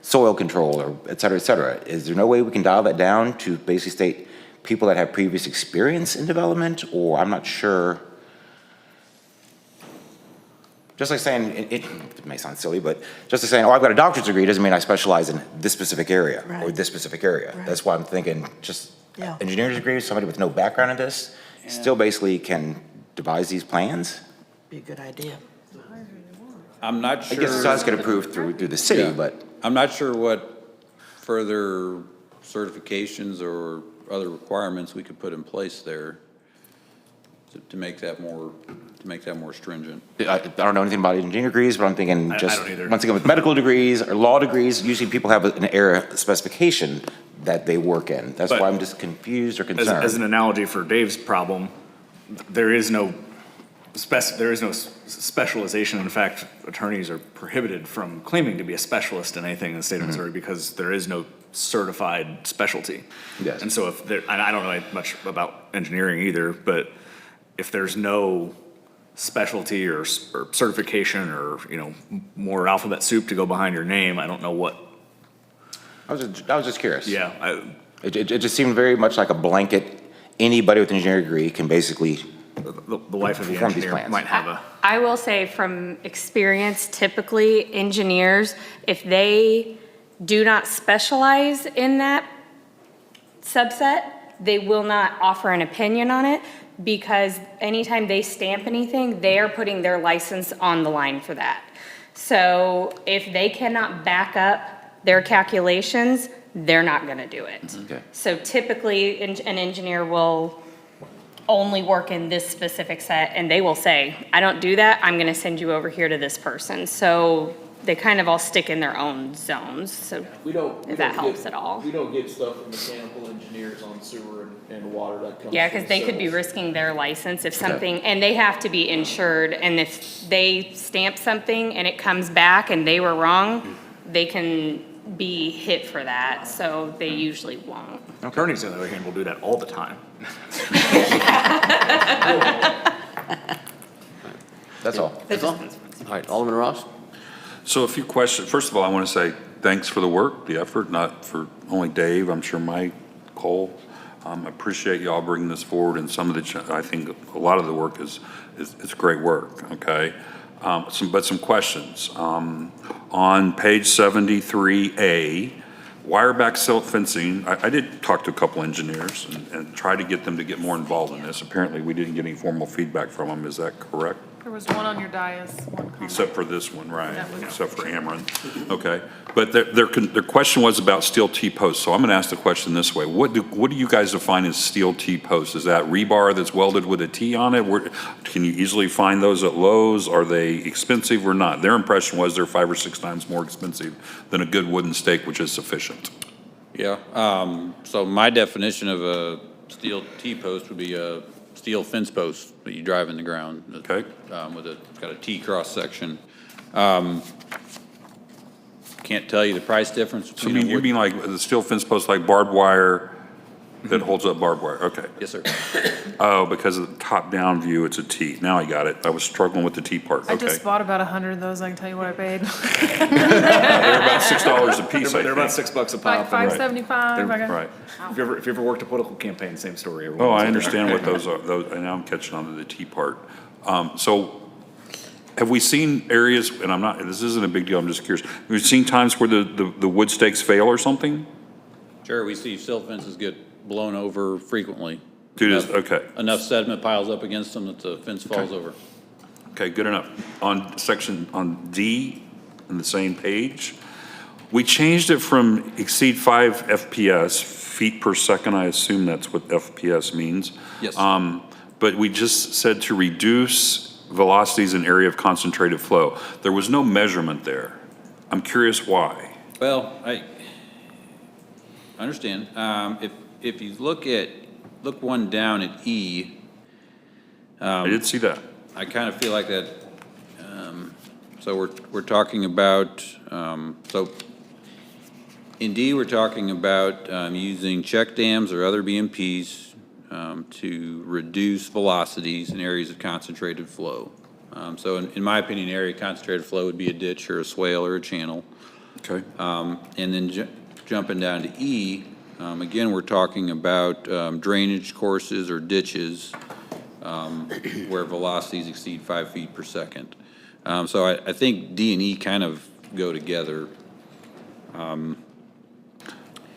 [SPEAKER 10] soil control, or et cetera, et cetera. Is there no way we can dial that down to basically state people that have previous experience in development? Or I'm not sure. Just like saying, it may sound silly, but just like saying, oh, I've got a doctorate degree doesn't mean I specialize in this specific area or
[SPEAKER 2] Right.
[SPEAKER 10] this specific area.
[SPEAKER 2] Right.
[SPEAKER 10] That's why I'm thinking just
[SPEAKER 2] Yeah.
[SPEAKER 10] engineer's degree, somebody with no background in this, still basically can devise these plans.
[SPEAKER 2] Be a good idea.
[SPEAKER 8] I'm not
[SPEAKER 10] I
[SPEAKER 8] sure.
[SPEAKER 10] guess it does get approved through the city,
[SPEAKER 8] Yeah.
[SPEAKER 10] but
[SPEAKER 8] I'm not sure what further certifications or other requirements we could put in place there to make that more stringent.
[SPEAKER 10] I don't know anything about engineering degrees, but I'm thinking
[SPEAKER 7] I
[SPEAKER 10] just,
[SPEAKER 7] don't either.
[SPEAKER 10] once again, with medical degrees or law degrees, usually people have an area specification that they work in. That's
[SPEAKER 7] But
[SPEAKER 10] why I'm just confused or
[SPEAKER 7] As an
[SPEAKER 10] concerned.
[SPEAKER 7] analogy for Dave's problem, there is no specialization. In fact, attorneys are prohibited from claiming to be a specialist in anything in the state of Missouri because there is no certified specialty.
[SPEAKER 10] Yes.
[SPEAKER 7] And so if there, and I don't know much about engineering either, but if there's no specialty or certification or, more alphabet soup to go behind your name, I don't know what,
[SPEAKER 10] I was just curious.
[SPEAKER 7] yeah,
[SPEAKER 10] It just seemed very much like a blanket, anybody with an engineering degree can basically,
[SPEAKER 7] the wife of the
[SPEAKER 10] Perform these
[SPEAKER 7] engineer
[SPEAKER 10] plans.
[SPEAKER 7] might have a.
[SPEAKER 11] I will say from experience, typically engineers, if they do not specialize in that subset, they will not offer an opinion on it because anytime they stamp anything, they are putting their license on the line for that. So if they cannot back up their calculations, they're not gonna do it.
[SPEAKER 10] Okay.
[SPEAKER 11] So typically, an engineer will only work in this specific set, and they will say, I don't do that, I'm gonna send you over here to this person. So they kind of all stick in their own zones, so
[SPEAKER 9] We don't.
[SPEAKER 11] If that helps at all.
[SPEAKER 9] We don't get stuff from mechanical engineers on on sewer and water that comes.
[SPEAKER 11] Yeah, because
[SPEAKER 9] from
[SPEAKER 11] they could be
[SPEAKER 9] cells.
[SPEAKER 11] risking their license if something, and they have to be insured, and if they stamp something and it comes back and they were wrong, they can be hit for that, so they usually won't.
[SPEAKER 7] Attorneys, on the other hand, will do that all the time.
[SPEAKER 10] That's all.
[SPEAKER 1] All right, Alderman Ross?
[SPEAKER 6] So a few questions. First of all, I want to say thanks for the work, the effort, not for only Dave, I'm sure Mike, Cole. Appreciate y'all bringing this forward, and some of the, I think a lot of the work is great work, okay? Some questions. On page 73A, wire back silt fencing, I did talk to a couple engineers and try to get them to get more involved in this. Apparently, we didn't get any formal feedback from them. Is that correct?
[SPEAKER 4] There was one on your dais, one comment.
[SPEAKER 6] Except for this one, right,
[SPEAKER 4] That was-
[SPEAKER 6] except for Ameren, okay. But their question was about steel T-posts, so I'm gonna ask the question this way. What do you guys define as steel T-posts? Is that rebar that's welded with a T on it? Can you easily find those at Lowe's? Are they expensive or not? Their impression was they're 5 or 6 times more expensive than a good wooden stake, which is sufficient.
[SPEAKER 8] Yeah, so my definition of a steel T-post would be a steel fence post that you drive in the ground.
[SPEAKER 6] Okay.
[SPEAKER 8] It's got a T cross section. Can't tell you the price difference
[SPEAKER 6] So
[SPEAKER 8] between.
[SPEAKER 6] you mean like the steel fence post, like barbed wire that holds up barbed wire? Okay.
[SPEAKER 8] Yes, sir.
[SPEAKER 6] Oh, because of the top-down view, it's a T. Now I got it. I was struggling with the T part,
[SPEAKER 4] I
[SPEAKER 6] okay.
[SPEAKER 4] just bought about 100 of those, I can tell you what I paid.
[SPEAKER 6] They're about $6 a piece, I
[SPEAKER 7] They're about
[SPEAKER 6] think.
[SPEAKER 7] $6 a
[SPEAKER 4] Like
[SPEAKER 7] pop.
[SPEAKER 4] $5.75, I got.
[SPEAKER 6] Right.
[SPEAKER 7] If you ever worked a political campaign, same story.
[SPEAKER 6] Oh,
[SPEAKER 7] Everyone's
[SPEAKER 6] I
[SPEAKER 7] like,
[SPEAKER 6] understand what those are, and now I'm catching on to the T part. So have we seen areas, and I'm not, this isn't a big deal, I'm just curious, have we seen times where the wood stakes fail or something?
[SPEAKER 8] Sure, we see silt fences get blown over frequently.
[SPEAKER 6] Dude, okay,
[SPEAKER 8] Enough sediment piles up against them that the fence falls over.
[SPEAKER 6] okay, good enough. On D, on the same page, we changed it from exceed 5 FPS, feet per second, I assume that's what FPS means.
[SPEAKER 8] Yes.
[SPEAKER 6] But we just said to reduce velocities in area of concentrated flow. There was no measurement there. I'm curious why.
[SPEAKER 8] Well, I understand. If you look one down at E,
[SPEAKER 6] I did see that.
[SPEAKER 8] I kind of feel like that, so we're talking about, so in D, we're talking about using check dams or other BMPs to reduce velocities in areas of concentrated flow. So in my opinion, area of concentrated flow would be a ditch or a swale or a channel.
[SPEAKER 6] Okay.
[SPEAKER 8] And then jumping down to E, again, we're talking about drainage courses or ditches where velocities exceed 5 feet per second. So I think D and E kind of go together.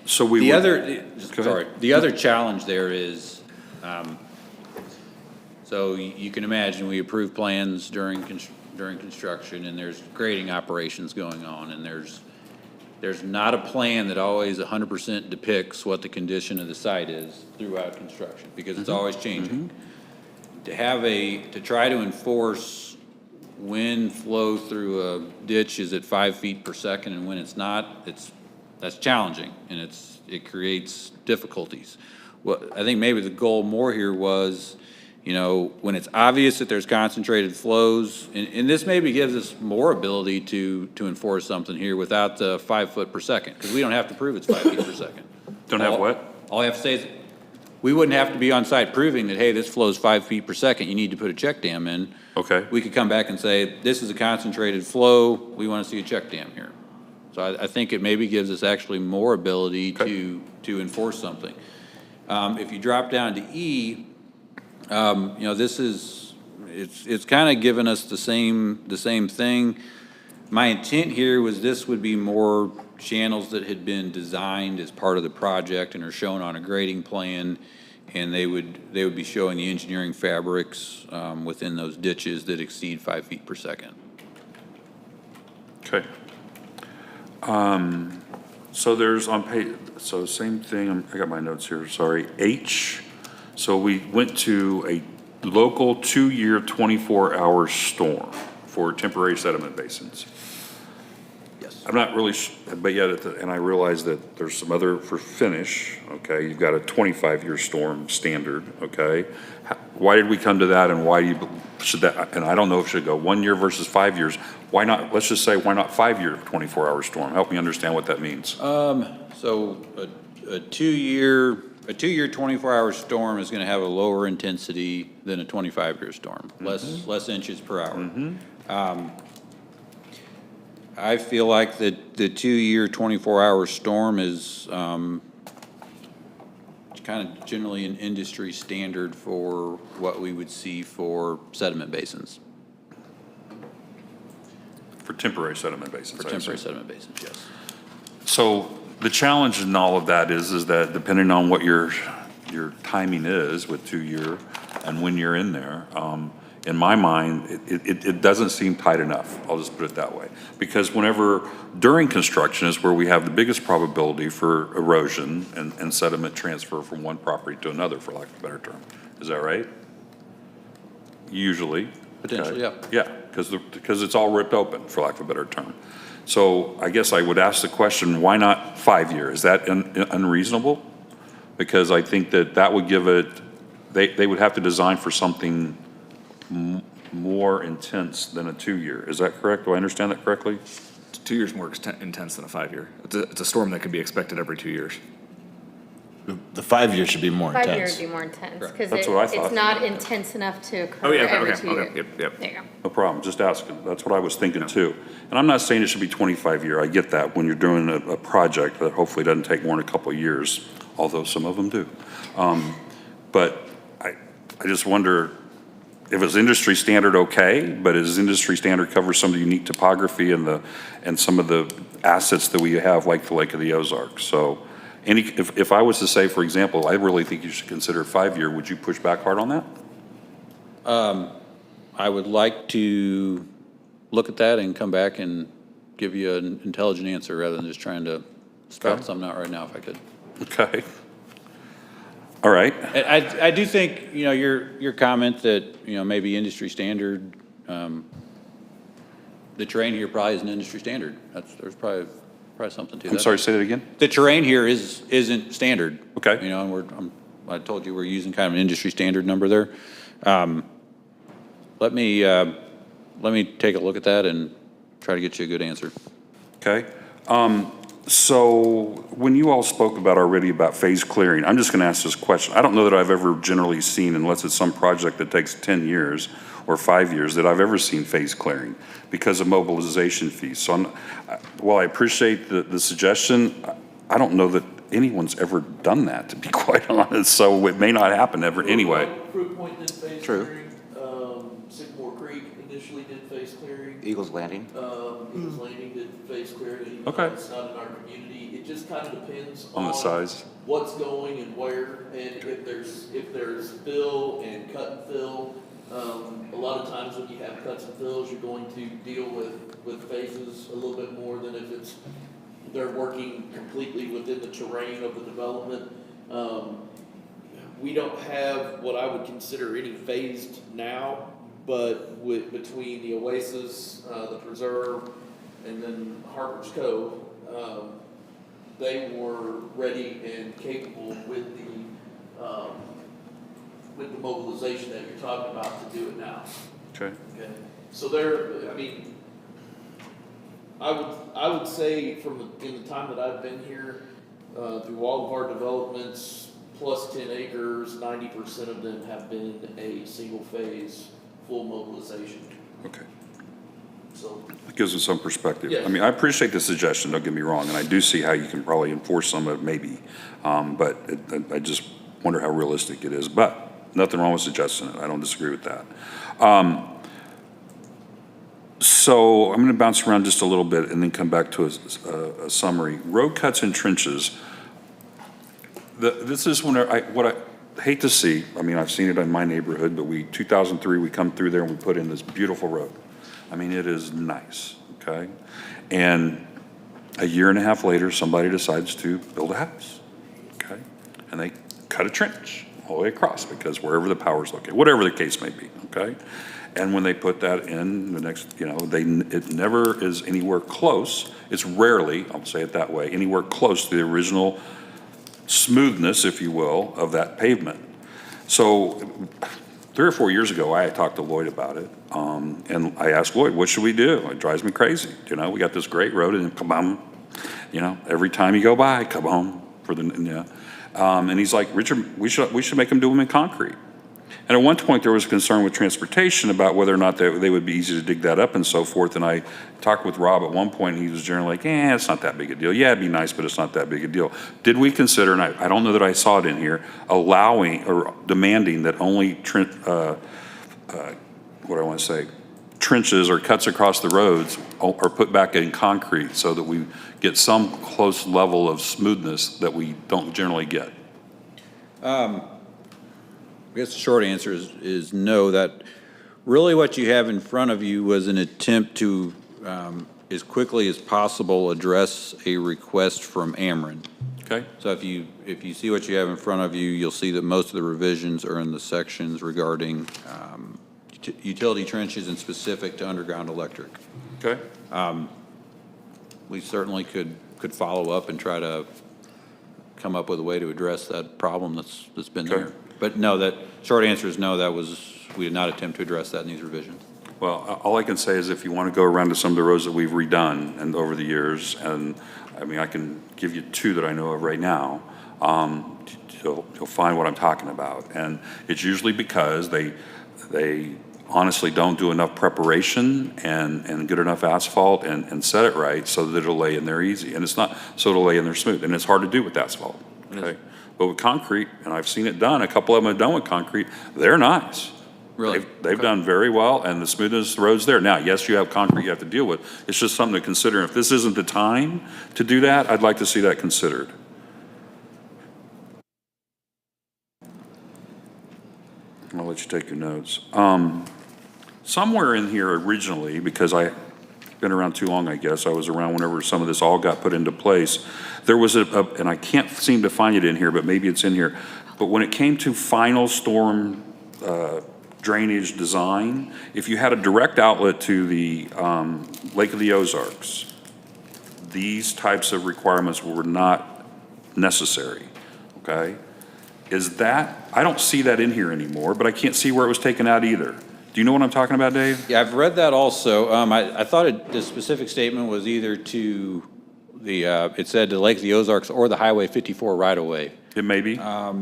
[SPEAKER 6] So we
[SPEAKER 8] The
[SPEAKER 6] would-
[SPEAKER 8] other,
[SPEAKER 6] Go
[SPEAKER 8] sorry,
[SPEAKER 6] ahead.
[SPEAKER 8] the other challenge there is, so you can imagine, we approve plans during construction, and there's grading operations going on, and there's not a plan that always 100% depicts what the condition of the site is throughout construction, because it's always changing. To try to enforce when flow through a ditch is at 5 feet per second and when it's not, that's challenging, and it creates difficulties. What, I think maybe the goal more here was, when it's obvious that there's concentrated flows, and this maybe gives us more ability to enforce something here without the 5 foot per second, because we don't have to prove it's 5 feet per second.
[SPEAKER 6] Don't have what?
[SPEAKER 8] All I have to say is, we wouldn't have to be on site proving that, hey, this flows 5 feet per second, you need to put a check dam in.
[SPEAKER 6] Okay.
[SPEAKER 8] We could come back and say, this is a concentrated flow, we want to see a check dam here. So I think it maybe gives us actually more ability to enforce something. If you drop down to E, this is, it's kind of given us the same thing. My intent here was this would be more channels that had been designed as part of the project and are shown on a grading plan, and they would be showing the engineering fabrics within those ditches that exceed 5 feet per second.
[SPEAKER 6] Okay. So there's on page, so same thing, I got my notes here, sorry, H. So we went to a local 2-year, 24-hour storm for temporary sediment basins.
[SPEAKER 8] Yes.
[SPEAKER 6] I'm not really, but yet, and I realize that there's some other, for finish, okay, you've got a 25-year storm standard, okay? Why did we come to that, and why should that, and I don't know if it should go 1 year versus 5 years. Why not, let's just say, why not 5-year 24-hour storm? Help me understand what that means.
[SPEAKER 8] So a two-year 24-hour storm is gonna have a lower intensity than a 25-year storm, less inches per hour. I feel like the 2-year 24-hour storm is kind of generally an industry standard for what we would see for sediment basins,
[SPEAKER 6] For temporary sediment basins.
[SPEAKER 8] for
[SPEAKER 6] I
[SPEAKER 8] temporary
[SPEAKER 6] assume.
[SPEAKER 8] sediment basins, yes.
[SPEAKER 6] So the challenge in all of that is that depending on what your timing is with 2-year and when you're in there, in my mind, it doesn't seem tight enough. I'll just put it that way. Because whenever, during construction is where we have the biggest probability for erosion and sediment transfer from one property to another, for lack of a better term. Is that right? Usually.
[SPEAKER 8] Potentially,
[SPEAKER 6] Okay.
[SPEAKER 8] yeah.
[SPEAKER 6] Yeah, because it's all ripped open, for lack of a better term. So I guess I would ask the question, why not 5-year? Is that unreasonable? Because I think that would give it, they would have to design for something more intense than a 2-year. Is that correct? Do I understand that correctly?
[SPEAKER 7] 2 years more intense than a 5-year. It's a storm that can be expected every 2 years.
[SPEAKER 5] The 5-year should be more
[SPEAKER 11] 5 years
[SPEAKER 5] intense.
[SPEAKER 11] would be more intense, because
[SPEAKER 6] That's what I thought.
[SPEAKER 11] it's not intense enough to occur
[SPEAKER 7] Oh, yeah,
[SPEAKER 11] every
[SPEAKER 7] okay,
[SPEAKER 11] 2 years.
[SPEAKER 7] okay, yep.
[SPEAKER 11] There you go.
[SPEAKER 6] No problem, just asking. That's what I was thinking too. And I'm not saying it should be 25-year. I get that when you're doing a project that hopefully doesn't take more than a couple of years, although some of them do. But I just wonder, if it's industry standard, okay, but is industry standard cover some of the unique topography and some of the assets that we have, like the Lake of the Ozarks? So if I was to say, for example, I really think you should consider 5-year, would you push back hard on that?
[SPEAKER 8] I would like to look at that and come back and give you an intelligent answer rather than just trying to spout
[SPEAKER 6] Okay.
[SPEAKER 8] something out right now if I could.
[SPEAKER 6] Okay. All right.
[SPEAKER 8] I do think, you know, your comment that, you know, maybe industry standard, the terrain here probably isn't industry standard. There's probably something to that.
[SPEAKER 6] I'm sorry, say that again?
[SPEAKER 8] The terrain here isn't standard.
[SPEAKER 6] Okay.
[SPEAKER 8] You know, and I told you we're using kind of an industry standard number there. Let me take a look at that and try to get you a good answer.
[SPEAKER 6] Okay. So when you all spoke already about phase clearing, I'm just going to ask this question. I don't know that I've ever generally seen, unless it's some project that takes 10 years or 5 years, that I've ever seen phase clearing because of mobilization fees. So while I appreciate the suggestion, I don't know that anyone's ever done that, to be quite honest. So it may not happen ever anyway.
[SPEAKER 9] Fruit Point did phase
[SPEAKER 10] True.
[SPEAKER 9] clearing. Sycamore Creek initially did phase clearing.
[SPEAKER 10] Eagles Landing.
[SPEAKER 9] Eagles Landing did phase clearing. Even
[SPEAKER 6] Okay.
[SPEAKER 9] though it's not in our community. It just kind of depends
[SPEAKER 6] On the size.
[SPEAKER 9] what's going and where, and if there's fill and cut and fill. A lot of times when you have cuts and fills, you're going to deal with phases a little bit more than if they're working completely within the terrain of the development. We don't have what I would consider any phased now, but between the Oasis, the Preserve, and then Harper's Cove, they were ready and capable with the mobilization that you're talking about to do it now.
[SPEAKER 6] Okay.
[SPEAKER 9] Okay, so I would say in the time that I've been here, through all of our developments, plus 10 acres, 90% of them have been a single phase, full mobilization.
[SPEAKER 6] Okay.
[SPEAKER 9] So,
[SPEAKER 6] It gives us some perspective.
[SPEAKER 9] Yes.
[SPEAKER 6] I mean, I appreciate the suggestion, don't get me wrong, and I do see how you can probably enforce some of it, maybe. But I just wonder how realistic it is. But nothing wrong with suggesting it. I don't disagree with that. So I'm going to bounce around just a little bit and then come back to a summary. Road cuts and trenches. This is what I hate to see. I mean, I've seen it in my neighborhood, but 2003, we come through there and we put in this beautiful road. I mean, it is nice, okay? And a year and a half later, somebody decides to build a house, okay? And they cut a trench all the way across, because wherever the power's located, whatever the case may be, okay? And when they put that in, the next, it never is anywhere close, it's rarely, I'll say it that way, anywhere close to the original smoothness, if you will, of that pavement. So 3 or 4 years ago, I had talked to Lloyd about it, and I asked Lloyd, what should we do? It drives me crazy. We got this great road, and kabam, every time you go by, kabam, and he's like, Richard, we should make them do them in concrete. And at one point, there was concern with transportation about whether or not they would be easy to dig that up and so forth. And I talked with Rob at one point, and he was generally like, it's not that big a deal. Yeah, it'd be nice, but it's not that big a deal. Did we consider, and I don't know that I saw it in here, allowing or demanding that only, trenches or cuts across the roads are put back in concrete so that we get some close level of smoothness that we don't generally get?
[SPEAKER 8] I guess the short answer is no, that really what you have in front of you was an attempt to, as quickly as possible, address a request from Ameren.
[SPEAKER 6] Okay.
[SPEAKER 8] So if you see what you have in front of you, you'll see that most of the revisions are in the sections regarding utility trenches and specific to underground electric.
[SPEAKER 6] Okay.
[SPEAKER 8] We certainly could follow up and try to come up with a way to address that problem that's been
[SPEAKER 6] Okay.
[SPEAKER 8] there. But no, that short answer is no, we did not attempt to address that in these revisions.
[SPEAKER 6] Well, all I can say is if you want to go around to some of the roads that we've redone and over the years, and I can give you 2 that I know of right now, you'll find what I'm talking about. And it's usually because they honestly don't do enough preparation and get enough asphalt and set it right so that it'll lay in there easy. And it's not so it'll lay in there smooth. And it's hard to do with asphalt, okay? But with concrete, and I've seen it done, a couple of them have done with concrete, they're nice.
[SPEAKER 8] Really?
[SPEAKER 6] They've done very well, and the smoothness of the road's there. Now, yes, you have concrete you have to deal with. It's just something to consider. If this isn't the time to do that, I'd like to see that considered. I'll let you take your notes. Somewhere in here originally, because I've been around too long, I guess, I was around whenever some of this all got put into place, there was and I can't seem to find it in here, but maybe it's in here, but when it came to final storm drainage design, if you had a direct outlet to the Lake of the Ozarks, these types of requirements were not necessary, okay? I don't see that in here anymore, but I can't see where it was taken out either. Do you know what I'm talking about, Dave?
[SPEAKER 8] Yeah, I've read that also. I thought the specific statement was either to it said to Lake of the Ozarks or the Highway 54 right-of-way.
[SPEAKER 6] It may be.
[SPEAKER 8] I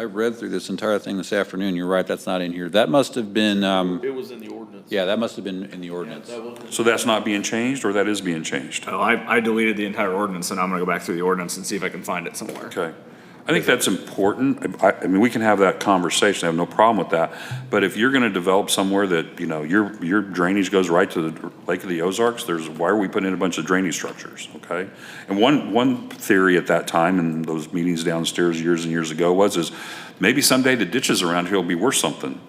[SPEAKER 8] read through this entire thing this afternoon. You're right, that's not in here. That must have been,
[SPEAKER 9] It was in the ordinance.
[SPEAKER 8] yeah, that must have been in the ordinance.
[SPEAKER 6] So that's not being changed, or that is being changed?
[SPEAKER 7] Oh, I deleted the entire ordinance, and I'm gonna go back through the ordinance and see if I can find it somewhere.
[SPEAKER 6] Okay. I think that's important. I mean, we can have that conversation. I have no problem with that. But if you're going to develop somewhere that, your drainage goes right to the Lake of the Ozarks, why are we putting in a bunch of drainage structures, okay? And one theory at that time in those meetings downstairs years and years ago is maybe someday the ditches around here will be worth something.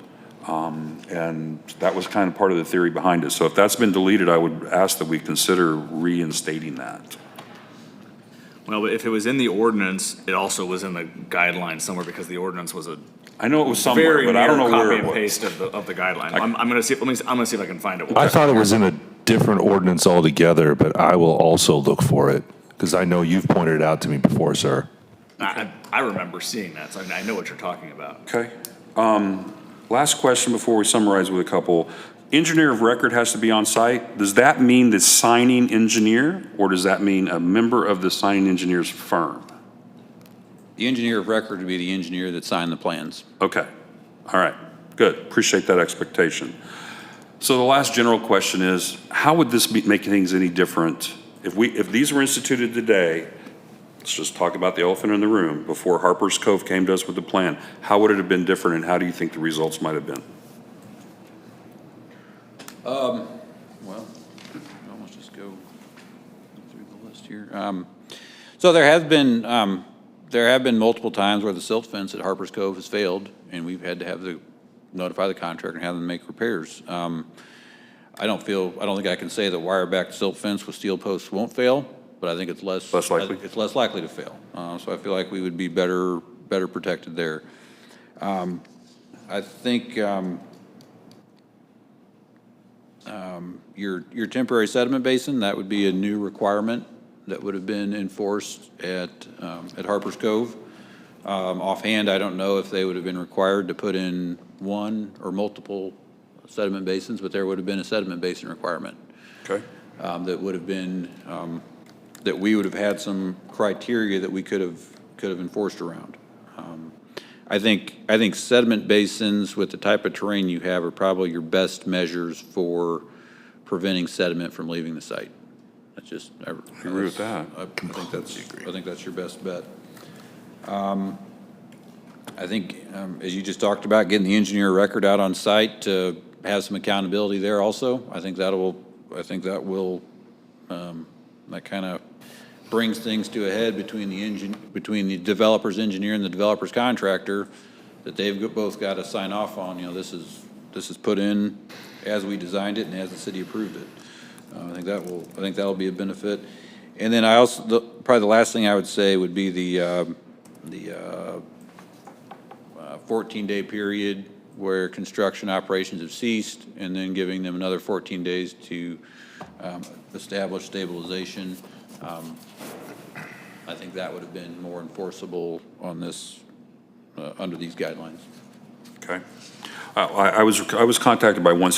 [SPEAKER 6] And that was kind of part of the theory behind it. So if that's been deleted, I would ask that we consider reinstating that.
[SPEAKER 7] Well, but if it was in the ordinance, it also was in the guidelines somewhere because the ordinance was
[SPEAKER 6] I know it was somewhere,
[SPEAKER 7] very
[SPEAKER 6] but I don't know
[SPEAKER 7] near
[SPEAKER 6] where
[SPEAKER 7] copy
[SPEAKER 6] it
[SPEAKER 7] and
[SPEAKER 6] was.
[SPEAKER 7] paste of the guideline. I'm gonna see, I'm gonna see if I can find it.
[SPEAKER 12] I thought it was in a different ordinance altogether, but I will also look for it, because I know you've pointed it out to me before, sir.
[SPEAKER 7] I remember seeing that, so I know what you're talking about.
[SPEAKER 6] Okay. Last question before we summarize with a couple. Engineer of record has to be on site. Does that mean the signing engineer, or does that mean a member of the signing engineer's firm?
[SPEAKER 8] The engineer of record would be the engineer that signed the plans.
[SPEAKER 6] Okay. All right. Good. Appreciate that expectation. So the last general question is, how would this make things any different? If these were instituted today, let's just talk about the elephant in the room, before Harper's Cove came to us with the plan, how would it have been different, and how do you think the results might have been?
[SPEAKER 8] Well, let's just go through the list here. So there have been multiple times where the silt fence at Harper's Cove has failed, and we've had to notify the contractor and have them make repairs. I don't think I can say that wire-backed silt fence with steel posts won't fail, but I think it's less
[SPEAKER 6] Less likely?
[SPEAKER 8] It's less likely to fail. So I feel like we would be better better protected there. I think your temporary sediment basin, that would be a new requirement that would have been enforced at Harper's Cove. Offhand, I don't know if they would have been required to put in one or multiple sediment basins, but there would have been a sediment basin requirement.
[SPEAKER 6] Okay.
[SPEAKER 8] That would have been, that we would have had some criteria that we could have enforced around. I think sediment basins with the type of terrain you have are probably your best measures for preventing sediment from leaving the site. That's just, I
[SPEAKER 6] agree with that.
[SPEAKER 8] I think that's your best bet. I think, as you just talked about, getting the engineer record out on site to have some accountability there also, I think that kind of brings things to a head between the developer's engineer and the developer's contractor, that they've both got to sign off on, this is put in as we designed it and as the city approved it. I think that'll be a benefit. And then probably the last thing I would say would be the 14-day period where construction operations have ceased, and then giving them another 14 days to establish stabilization. I think that would have been more enforceable on this, under these guidelines.
[SPEAKER 6] Okay. I was contacted by one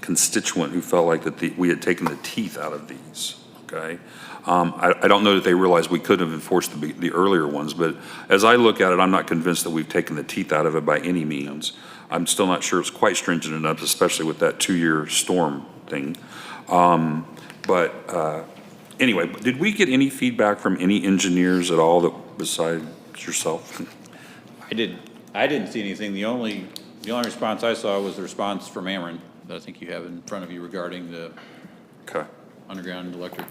[SPEAKER 6] constituent who felt like that we had taken the teeth out of these, okay? I don't know that they realized we could have enforced the earlier ones, but as I look at it, I'm not convinced that we've taken the teeth out of it by any means. I'm still not sure it's quite stringent enough, especially with that 2-year storm thing. Anyway, did we get any feedback from any engineers at all besides yourself?
[SPEAKER 8] I didn't see anything. The only response I saw was the response from Ameren that I think you have in front of you regarding the underground electric.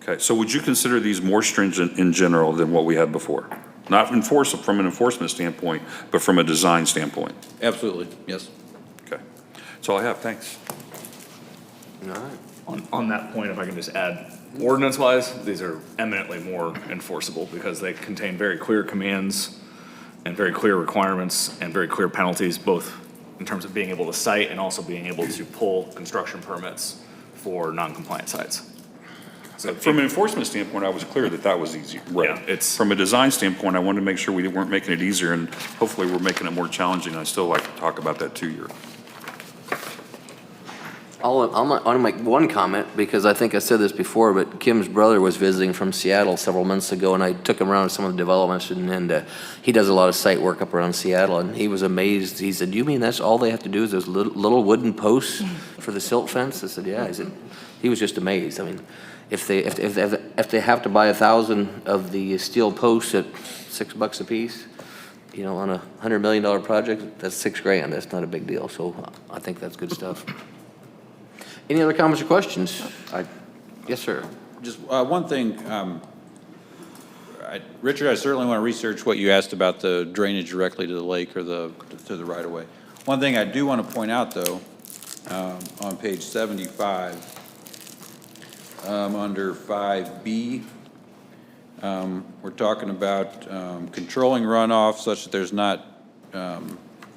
[SPEAKER 6] Okay, so would you consider these more stringent in general than what we had before? Not from an enforcement standpoint, but from a design standpoint?
[SPEAKER 8] Absolutely, yes.
[SPEAKER 6] Okay, that's all I have, thanks.
[SPEAKER 1] All right.
[SPEAKER 7] On that point, if I can just add, ordinance-wise, these are eminently more enforceable because they contain very clear commands and very clear requirements and very clear penalties, both in terms of being able to cite and also being able to pull construction permits for non-compliant sites. So
[SPEAKER 6] From an enforcement standpoint, I was clear that was easier. Right.
[SPEAKER 7] Yeah, it's
[SPEAKER 6] From a design standpoint, I wanted to make sure we weren't making it easier, and hopefully we're making it more challenging. I still like to talk about that 2-year.
[SPEAKER 1] I'll make one comment, because I think I said this before, but Kim's brother was visiting from Seattle several months ago, and I took him around to some of the developments, and he does a lot of site work up around Seattle, and he was amazed. He said, "You mean that's all they have to do is those little wooden posts for the silt fence?" I said, "Yeah." He said, he was just amazed. I mean, if they have to buy 1,000 of the steel posts at $6 a piece, on a $100 million project, that's $6,000. That's not a big deal. So I think that's good stuff. Any other comments or questions? Yes, sir.
[SPEAKER 8] Just one thing, Richard, I certainly want to research what you asked about the drainage directly to the lake or to the right-of-way. One thing I do want to point out, though, on page 75, under 5B, we're talking about controlling runoff such that there's not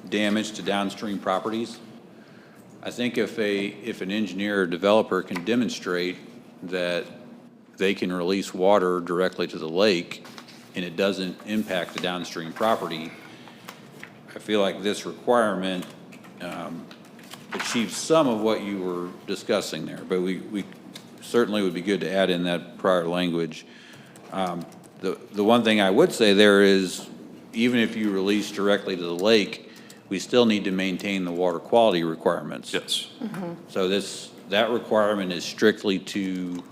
[SPEAKER 8] damage to downstream properties. I think if an engineer or developer can demonstrate that they can release water directly to the lake and it doesn't impact the downstream property, I feel like this requirement achieves some of what you were discussing there, but we certainly would be good to add in that prior language. The one thing I would say there is, even if you release directly to the lake, we still need to maintain the water quality requirements.
[SPEAKER 6] Yes.
[SPEAKER 8] So that requirement is strictly to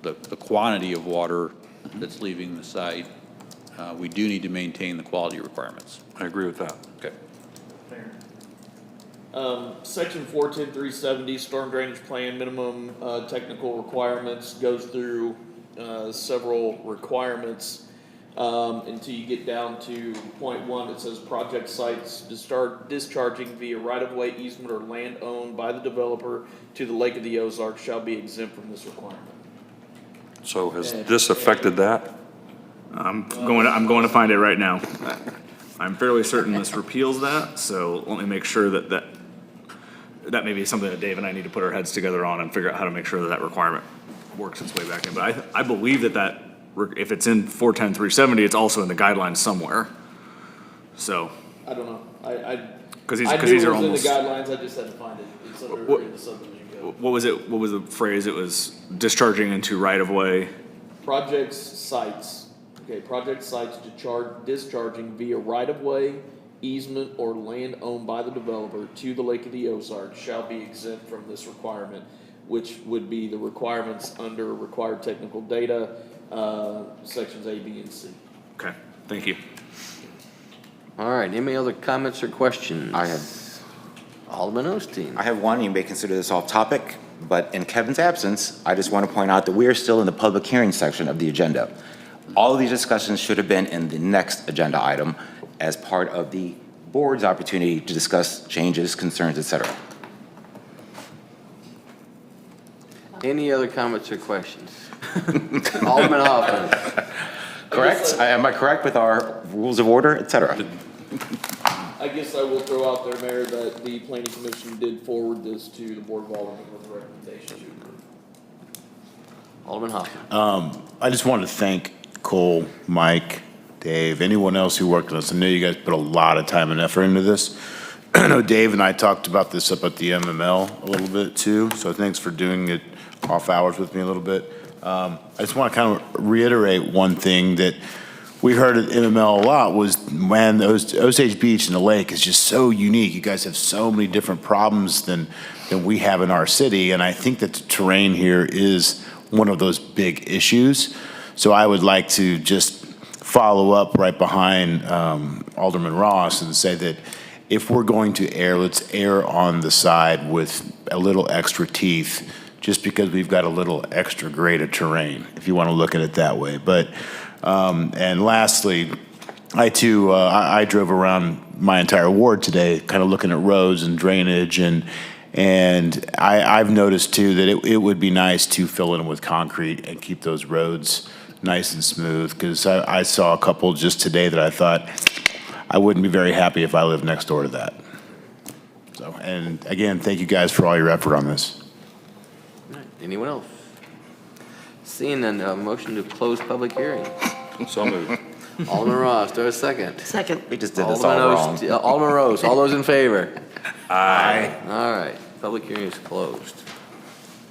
[SPEAKER 8] the quantity of water that's leaving the site. We do need to maintain the quality requirements.
[SPEAKER 6] I agree with that.
[SPEAKER 8] Okay.
[SPEAKER 9] Section 410-370, storm drainage plan, minimum technical requirements, goes through several requirements until you get down to point 1. It says project sites discharging via right-of-way easement or land owned by the developer to the Lake of the Ozarks shall be exempt from this requirement.
[SPEAKER 6] So has this affected that?
[SPEAKER 7] I'm going to find it right now. I'm fairly certain this repeals that, so let me make sure that may be something that Dave and I need to put our heads together on and figure out how to make sure that requirement works its way back in. But I believe that if it's in 410-370, it's also in the guidelines somewhere. So,
[SPEAKER 9] I don't know. I
[SPEAKER 7] because
[SPEAKER 9] knew
[SPEAKER 7] these
[SPEAKER 9] it
[SPEAKER 7] are
[SPEAKER 9] was in the
[SPEAKER 7] almost.
[SPEAKER 9] guidelines, I just had to find it. It's under in the subdivision code.
[SPEAKER 7] What was it? What was the phrase? It was discharging into right of way.
[SPEAKER 9] Project sites discharging via right-of-way, easement, or land owned by the developer to the Lake of the Ozarks shall be exempt from this requirement, which would be the requirements under required technical data, sections A, B, and C.
[SPEAKER 7] Okay, thank you.
[SPEAKER 1] All right, any other comments or questions?
[SPEAKER 10] I have.
[SPEAKER 1] Alderman Osteen.
[SPEAKER 10] I have one. You may consider this off topic, but in Kevin's absence, I just want to point out that we are still in the public hearing section of the agenda. All of these discussions should have been in the next agenda item as part of the board's opportunity to discuss changes, concerns, etc.
[SPEAKER 1] Any other comments or questions? Alderman Hoffman.
[SPEAKER 10] Correct? Am I correct with our rules of order, etc.?
[SPEAKER 9] I guess I will throw out there, Mayor, that the planning commission did forward this to the Board of Aldermen with a recommendation to approve.
[SPEAKER 1] Alderman Hoffman.
[SPEAKER 5] I just wanted to thank Cole, Mike, Dave, anyone else who worked on this. I know you guys put a lot of time and effort into this. I know Dave and I talked about this up at the MML a little bit too, so thanks for doing it off hours with me a little bit. I just want to kind of reiterate one thing that we heard at MML a lot was, man, Osage Beach and the lake is just so unique. You guys have so many different problems than we have in our city, and I think that the terrain here is one of those big issues. So I would like to just follow up right behind Alderman Ross and say that if we're going to err, let's err on the side with a little extra teeth, just because we've got a little extra grade of terrain, if you want to look at it that way. But, and lastly, I too, I drove around my entire ward today, kind of looking at roads and drainage, and I've noticed too that it would be nice to fill in with concrete and keep those roads nice and smooth, because I saw a couple just today that I thought I wouldn't be very happy if I lived next door to that. So, and again, thank you guys for all your effort on this.
[SPEAKER 1] All right, anyone else? Seeing none, motion to close public hearing.
[SPEAKER 6] So moved.
[SPEAKER 1] Alderman Ross, do I have a second?
[SPEAKER 2] Second.
[SPEAKER 10] We just did this all wrong.
[SPEAKER 1] Alderman Rose, all those in favor?
[SPEAKER 6] Aye.
[SPEAKER 1] All right, public hearing is closed.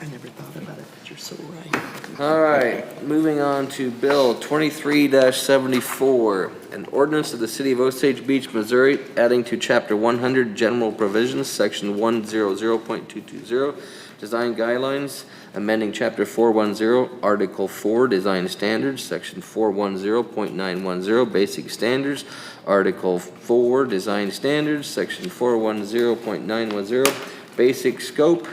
[SPEAKER 2] I never thought about it, but you're so right.
[SPEAKER 1] All right, moving on to Bill 23-74, an ordinance of the City of Osage Beach, Missouri, adding to Chapter 100 General Provisions, Section 100.220, Design Guidelines, amending Chapter 410, Article 4, Design Standards, Section 410.910, Basic Standards, Article 4, Design Standards, Section 410.910, Basic Scope,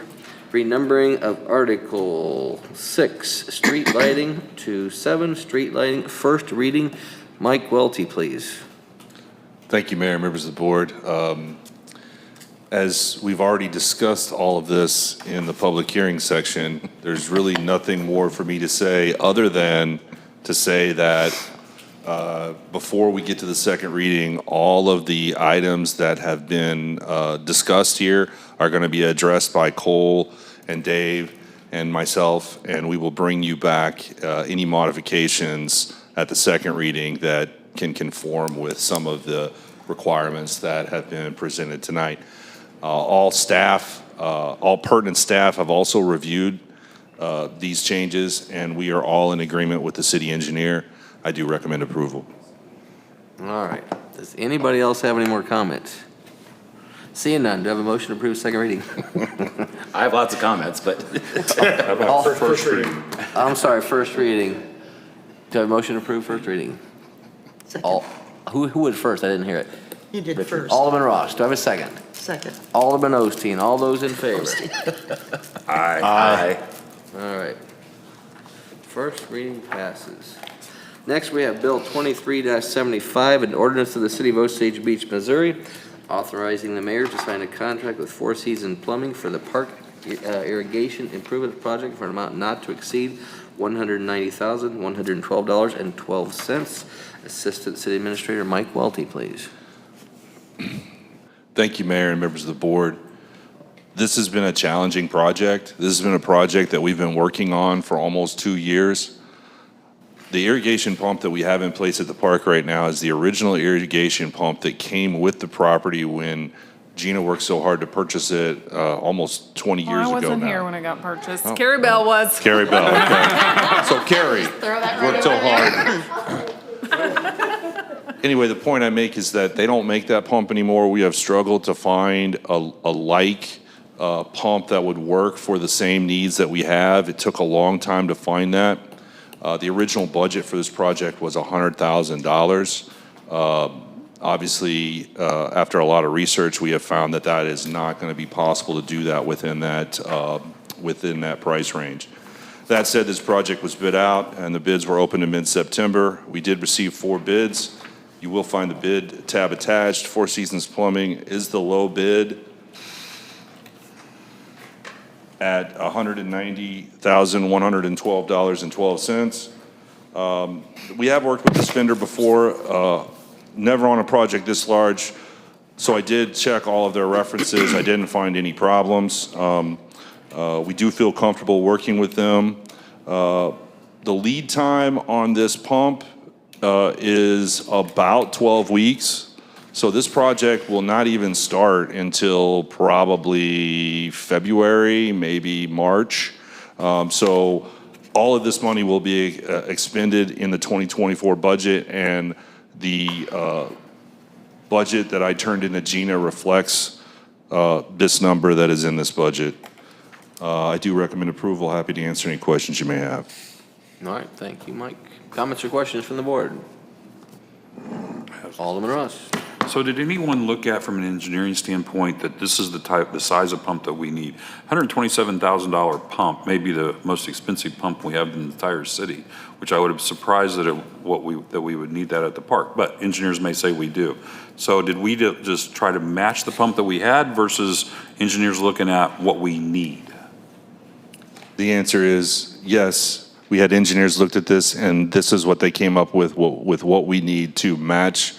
[SPEAKER 1] renumbering of Article 6, Street Lighting, to 7, Street Lighting, first reading. Mike Welty, please.
[SPEAKER 12] Thank you, Mayor, members of the board. As we've already discussed all of this in the public hearing section, there's really nothing more for me to say other than to say that before we get to the second reading, all of the items that have been discussed here are going to be addressed by Cole and Dave and myself, and we will bring you back any modifications at the second reading that can conform with some of the requirements that have been presented tonight. All pertinent staff have also reviewed these changes, and we are all in agreement with the city engineer. I do recommend approval.
[SPEAKER 1] All right. Does anybody else have any more comments? Seeing none, do I have a motion to approve second reading?
[SPEAKER 10] I have lots of comments, but
[SPEAKER 6] How about first reading?
[SPEAKER 1] I'm sorry, first reading. Do I have a motion to approve first reading?
[SPEAKER 2] Second.
[SPEAKER 1] Who would first? I didn't hear it.
[SPEAKER 2] You did first.
[SPEAKER 1] Alderman Ross, do I have a second?
[SPEAKER 2] Second.
[SPEAKER 1] Alderman Osteen, all those in favor?
[SPEAKER 10] Aye.
[SPEAKER 1] All right. First reading passes. Next, we have Bill 23-75, an ordinance of the City of Osage Beach, Missouri, authorizing the mayor to sign a contract with Four Seasons Plumbing for the park irrigation improvement project for an amount not to exceed $190,112.12. Assistant City Administrator Mike Welty, please.
[SPEAKER 12] Thank you, Mayor and members of the board. This has been a challenging project. This has been a project that we've been working on for almost 2 years. The irrigation pump that we have in place at the park right now is the original irrigation pump that came with the property when Gina worked so hard to purchase it almost 20 years ago now.
[SPEAKER 4] I wasn't here when it got purchased. Carrie Bell was.
[SPEAKER 12] Carrie Bell, okay. So Carrie
[SPEAKER 3] Throw that
[SPEAKER 12] worked so
[SPEAKER 3] right
[SPEAKER 12] hard. Anyway, the point I make is that they don't make that pump anymore. We have struggled to find a like pump that would work for the same needs that we have. It took a long time to find that. The original budget for this project was $100,000. Obviously, after a lot of research, we have found that that is not going to be possible to do that within that price range. That said, this project was bid out, and the bids were opened in mid-September. We did receive 4 bids. You will find the bid tab attached. Four Seasons Plumbing is the low bid at $190,112.12. We have worked with this vendor before, never on a project this large, so I did check all of their references. I didn't find any problems. We do feel comfortable working with them. The lead time on this pump is about 12 weeks. So this project will not even start until probably February, maybe March. So all of this money will be expended in the 2024 budget, and the budget that I turned into Gina reflects this number that is in this budget. I do recommend approval. Happy to answer any questions you may have.
[SPEAKER 1] All right, thank you, Mike. Comments or questions from the board? Alderman Ross.
[SPEAKER 6] So did anyone look at, from an engineering standpoint, that this is the size of pump that we need? $127,000 pump may be the most expensive pump we have in the entire city, which I would have surprised that we would need that at the park, but engineers may say we do. So did we just try to match the pump that we had versus engineers looking at what we need?
[SPEAKER 12] The answer is yes. We had engineers looked at this, and this is what they came up with what we need to match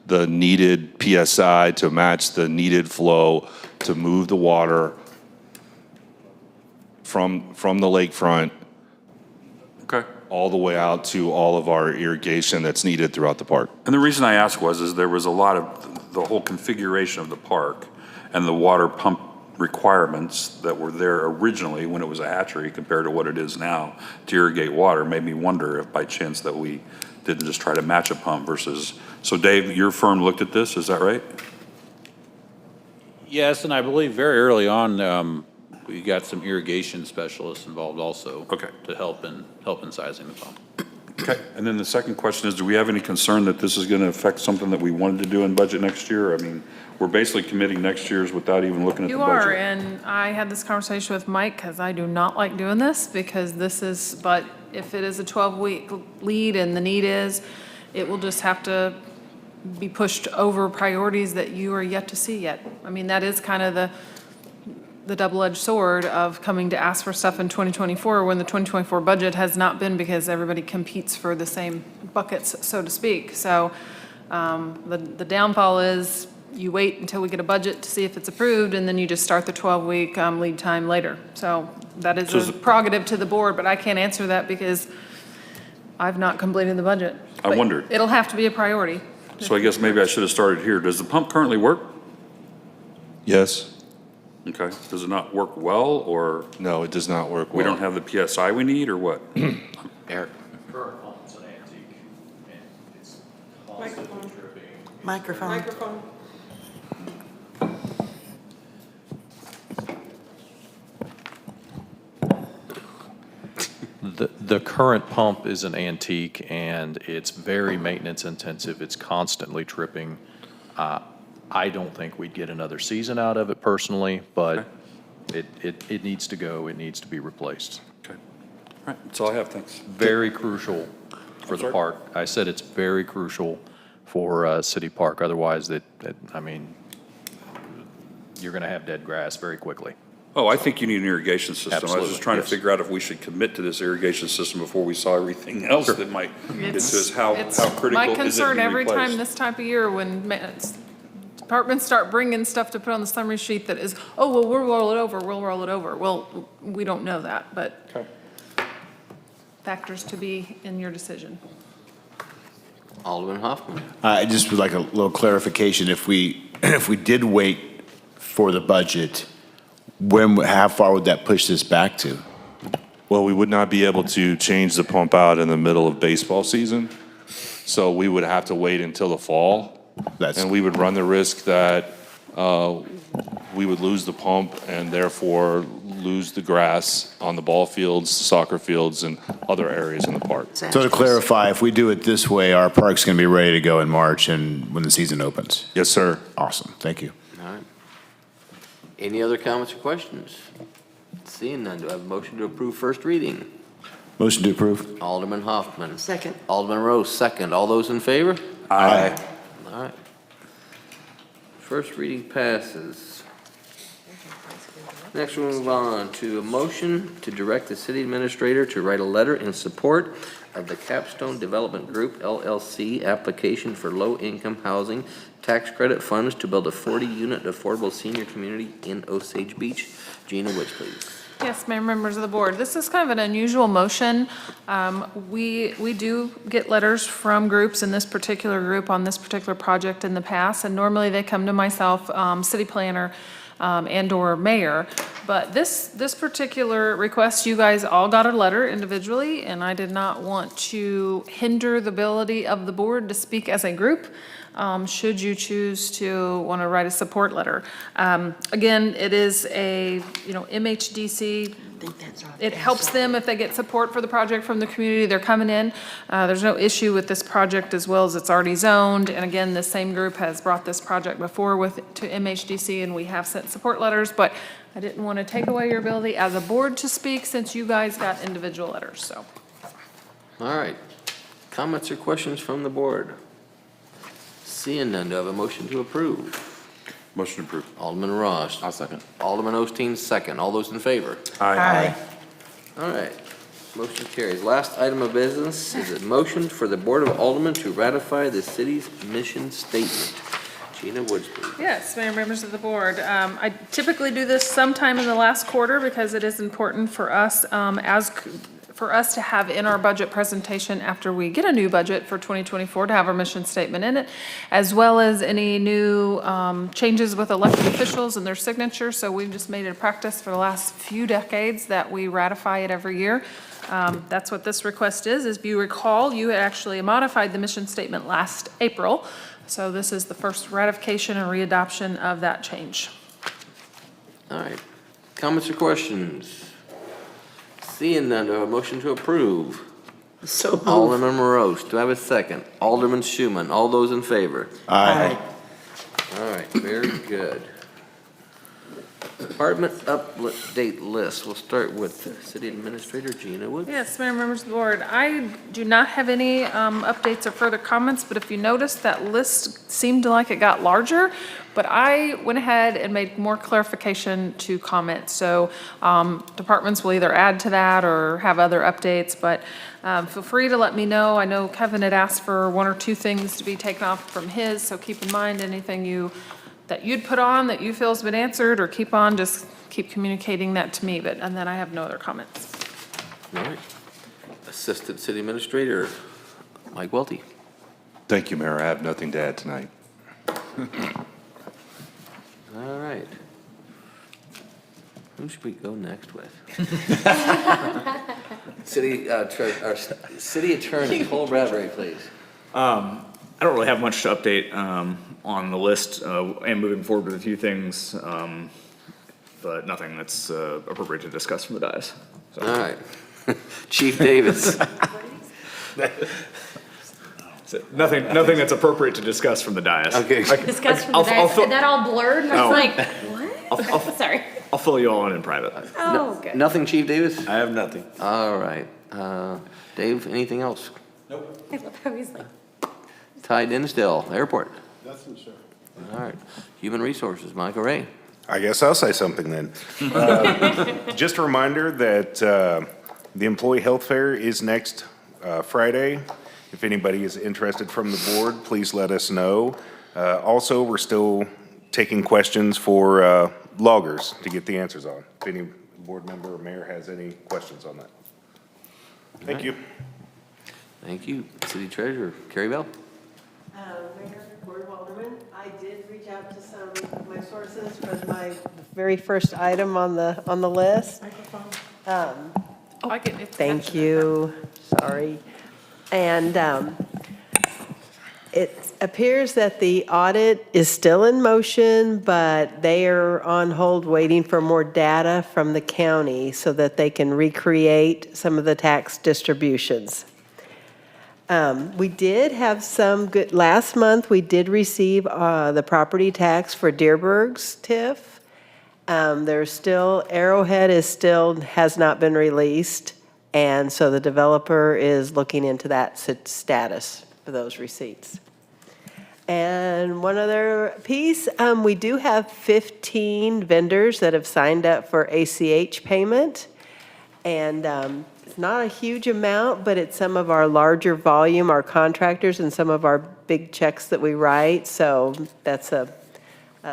[SPEAKER 12] the needed PSI, to match the needed flow, to move the water from the lakefront
[SPEAKER 6] Okay.
[SPEAKER 12] all the way out to all of our irrigation that's needed throughout the park.
[SPEAKER 6] And the reason I asked is there was a lot of the whole configuration of the park and the water pump requirements that were there originally when it was a hatchery compared to what it is now to irrigate water made me wonder if by chance that we didn't just try to match a pump versus. So Dave, your firm looked at this, is that right?
[SPEAKER 8] Yes, and I believe very early on, we got some irrigation specialists involved also.
[SPEAKER 6] Okay.
[SPEAKER 8] To help in sizing the pump.
[SPEAKER 6] Okay, and then the second question is, do we have any concern that this is going to affect something that we wanted to do in budget next year? I mean, we're basically committing next year's without even looking at the
[SPEAKER 4] You
[SPEAKER 6] budget.
[SPEAKER 4] are, and I had this conversation with Mike, because I do not like doing this, because but if it is a 12-week lead and the need is, it will just have to be pushed over priorities that you are yet to see yet. I mean, that is kind of the double-edged sword of coming to ask for stuff in 2024 when the 2024 budget has not been, because everybody competes for the same buckets, so to speak. So the downfall is you wait until we get a budget to see if it's approved, and then you just start the 12-week lead time later. So that is a prerogative to the board, but I can't answer that because I've not completed the budget.
[SPEAKER 6] I
[SPEAKER 4] But
[SPEAKER 6] wondered.
[SPEAKER 4] it'll have to be a priority.
[SPEAKER 6] So I guess maybe I should have started here. Does the pump currently work?
[SPEAKER 12] Yes.
[SPEAKER 6] Okay, does it not work well, or
[SPEAKER 12] No, it does not work well.
[SPEAKER 6] we don't have the PSI we need, or what?
[SPEAKER 1] Eric.
[SPEAKER 8] Current pump's an antique, and it's
[SPEAKER 2] Microphone.
[SPEAKER 8] tripping.
[SPEAKER 2] Microphone.
[SPEAKER 3] Microphone.
[SPEAKER 13] The current pump is an antique, and it's very maintenance intensive. It's constantly tripping. I don't think we'd get another season out of it personally, but it needs to go. It needs to be replaced.
[SPEAKER 6] Okay, all right, that's all I have, thanks.
[SPEAKER 13] Very crucial for the
[SPEAKER 6] sorry?
[SPEAKER 13] park. I said it's very crucial for City Park. Otherwise, I mean, you're going to have dead grass very quickly.
[SPEAKER 6] Oh, I think you need an irrigation system. I was
[SPEAKER 12] Absolutely,
[SPEAKER 6] just trying to
[SPEAKER 12] yes.
[SPEAKER 6] figure out if we should commit to this irrigation system before we saw everything else that might get to us. How
[SPEAKER 4] It's
[SPEAKER 6] critical
[SPEAKER 4] my
[SPEAKER 6] is it to
[SPEAKER 4] concern
[SPEAKER 6] be
[SPEAKER 4] every time
[SPEAKER 6] replaced?
[SPEAKER 4] this time of year when departments start bringing stuff to put on the summary sheet that is, oh, well, we'll roll it over, we'll roll it over. Well, we don't know that, but factors to be in your decision.
[SPEAKER 1] Alderman Hoffman.
[SPEAKER 5] I just would like a little clarification. If we did wait for the budget, how far would that push this back to?
[SPEAKER 12] Well, we would not be able to change the pump out in the middle of baseball season, so we would have to wait until the fall. And we would run the risk that we would lose the pump and therefore lose the grass on the ball fields, soccer fields, and other areas in the park.
[SPEAKER 5] So to clarify, if we do it this way, our park's going to be ready to go in March and when the season opens?
[SPEAKER 12] Yes, sir.
[SPEAKER 5] Awesome, thank you.
[SPEAKER 1] All right. Any other comments or questions? Seeing none, do I have a motion to approve first reading?
[SPEAKER 5] Motion to approve?
[SPEAKER 1] Alderman Hoffman.
[SPEAKER 2] Second.
[SPEAKER 1] Alderman Rose, second. All those in favor?
[SPEAKER 5] Aye.
[SPEAKER 1] All right. First reading passes. Next, we'll move on to a motion to direct the city administrator to write a letter in support of the Capstone Development Group LLC application for low-income housing tax credit funds to build a 40-unit affordable senior community in Osage Beach. Gina Woods, please.
[SPEAKER 4] Yes, Mayor, members of the board, this is kind of an unusual motion. We do get letters from groups in this particular group on this particular project in the past, and normally they come to myself, city planner, and/or mayor. But this particular request, you guys all got a letter individually, and I did not want to hinder the ability of the board to speak as a group, should you choose to want to write a support letter. Again, it is a, MHDC. It helps them if they get support for the project from the community. They're coming in. There's no issue with this project as well as it's already zoned. And again, the same group has brought this project before to MHDC, and we have sent support letters. But I didn't want to take away your ability as a board to speak since you guys got individual letters, so.
[SPEAKER 1] All right. Comments or questions from the board? Seeing none, do I have a motion to approve?
[SPEAKER 6] Motion approved.
[SPEAKER 1] Alderman Ross.
[SPEAKER 10] I'll second.
[SPEAKER 1] Alderman Osteen, second. All those in favor?
[SPEAKER 2] Aye.
[SPEAKER 1] All right. Motion carries. Last item of business is a motion for the Board of Aldermen to ratify the city's mission statement. Gina Woods, please.
[SPEAKER 4] Yes, Mayor, members of the board. I typically do this sometime in the last quarter because it is important for us for us to have in our budget presentation after we get a new budget for 2024 to have our mission statement in it, as well as any new changes with elected officials and their signatures. So we've just made it a practice for the last few decades that we ratify it every year. That's what this request is. As you recall, you had actually modified the mission statement last April. So this is the first ratification and readoption of that change.
[SPEAKER 1] All right. Comments or questions? Seeing none, do I have a motion to approve?
[SPEAKER 2] So moved.
[SPEAKER 1] Alderman Morose, do I have a second? Alderman Schuman, all those in favor?
[SPEAKER 2] Aye.
[SPEAKER 1] All right, very good. Department update list. We'll start with City Administrator Gina Woods.
[SPEAKER 4] Yes, Mayor, members of the board. I do not have any updates or further comments, but if you notice, that list seemed like it got larger, but I went ahead and made more clarification to comment. So departments will either add to that or have other updates, but feel free to let me know. I know Kevin had asked for one or two things to be taken off from his, so keep in mind anything that you'd put on that you feel has been answered or keep on, just keep communicating that to me, and then I have no other comments.
[SPEAKER 1] All right. Assistant City Administrator Mike Welty.
[SPEAKER 12] Thank you, Mayor. I have nothing to add tonight.
[SPEAKER 1] All right. Who should we go next with? City Attorney Cole Bradbury, please.
[SPEAKER 7] I don't really have much to update on the list and moving forward with a few things, but nothing that's appropriate to discuss from the dais. So.
[SPEAKER 1] All right. Chief Davis.
[SPEAKER 7] So nothing that's appropriate to discuss from the dais.
[SPEAKER 1] Okay.
[SPEAKER 11] Discuss from the dais. Is that all blurred? And I was like, what? Sorry.
[SPEAKER 7] I'll fill you all in private.
[SPEAKER 11] Oh, good.
[SPEAKER 1] Nothing, Chief Davis?
[SPEAKER 9] I have nothing.
[SPEAKER 1] All right. Dave, anything else?
[SPEAKER 11] Nope. I love how he's like,
[SPEAKER 1] Ty Dinsdale, Airport.
[SPEAKER 5] Nothing, sir.
[SPEAKER 1] All right. Human Resources, Michael Ray.
[SPEAKER 14] I guess I'll say something then. Just a reminder that the Employee Health Fair is next Friday. If anybody is interested from the board, please let us know. Also, we're still taking questions for loggers to get the answers on. If any board member or mayor has any questions on that. Thank you.
[SPEAKER 1] Thank you. City Treasurer, Carrie Bell.
[SPEAKER 15] Mayor, Board of Aldermen, I did reach out to some of my sources for my very first item on the list.
[SPEAKER 4] I get it.
[SPEAKER 15] Thank you, sorry. And it appears that the audit is still in motion, but they are on hold waiting for more data from the county so that they can recreate some of the tax distributions. We did have some good, last month we did receive the property tax for Deerberg's TIF. There's still, Arrowhead has not been released, and so the developer is looking into that status for those receipts. And one other piece, we do have 15 vendors that have signed up for ACH payment, and it's not a huge amount, but it's some of our larger volume, our contractors, and some of our big checks that we write. So that's a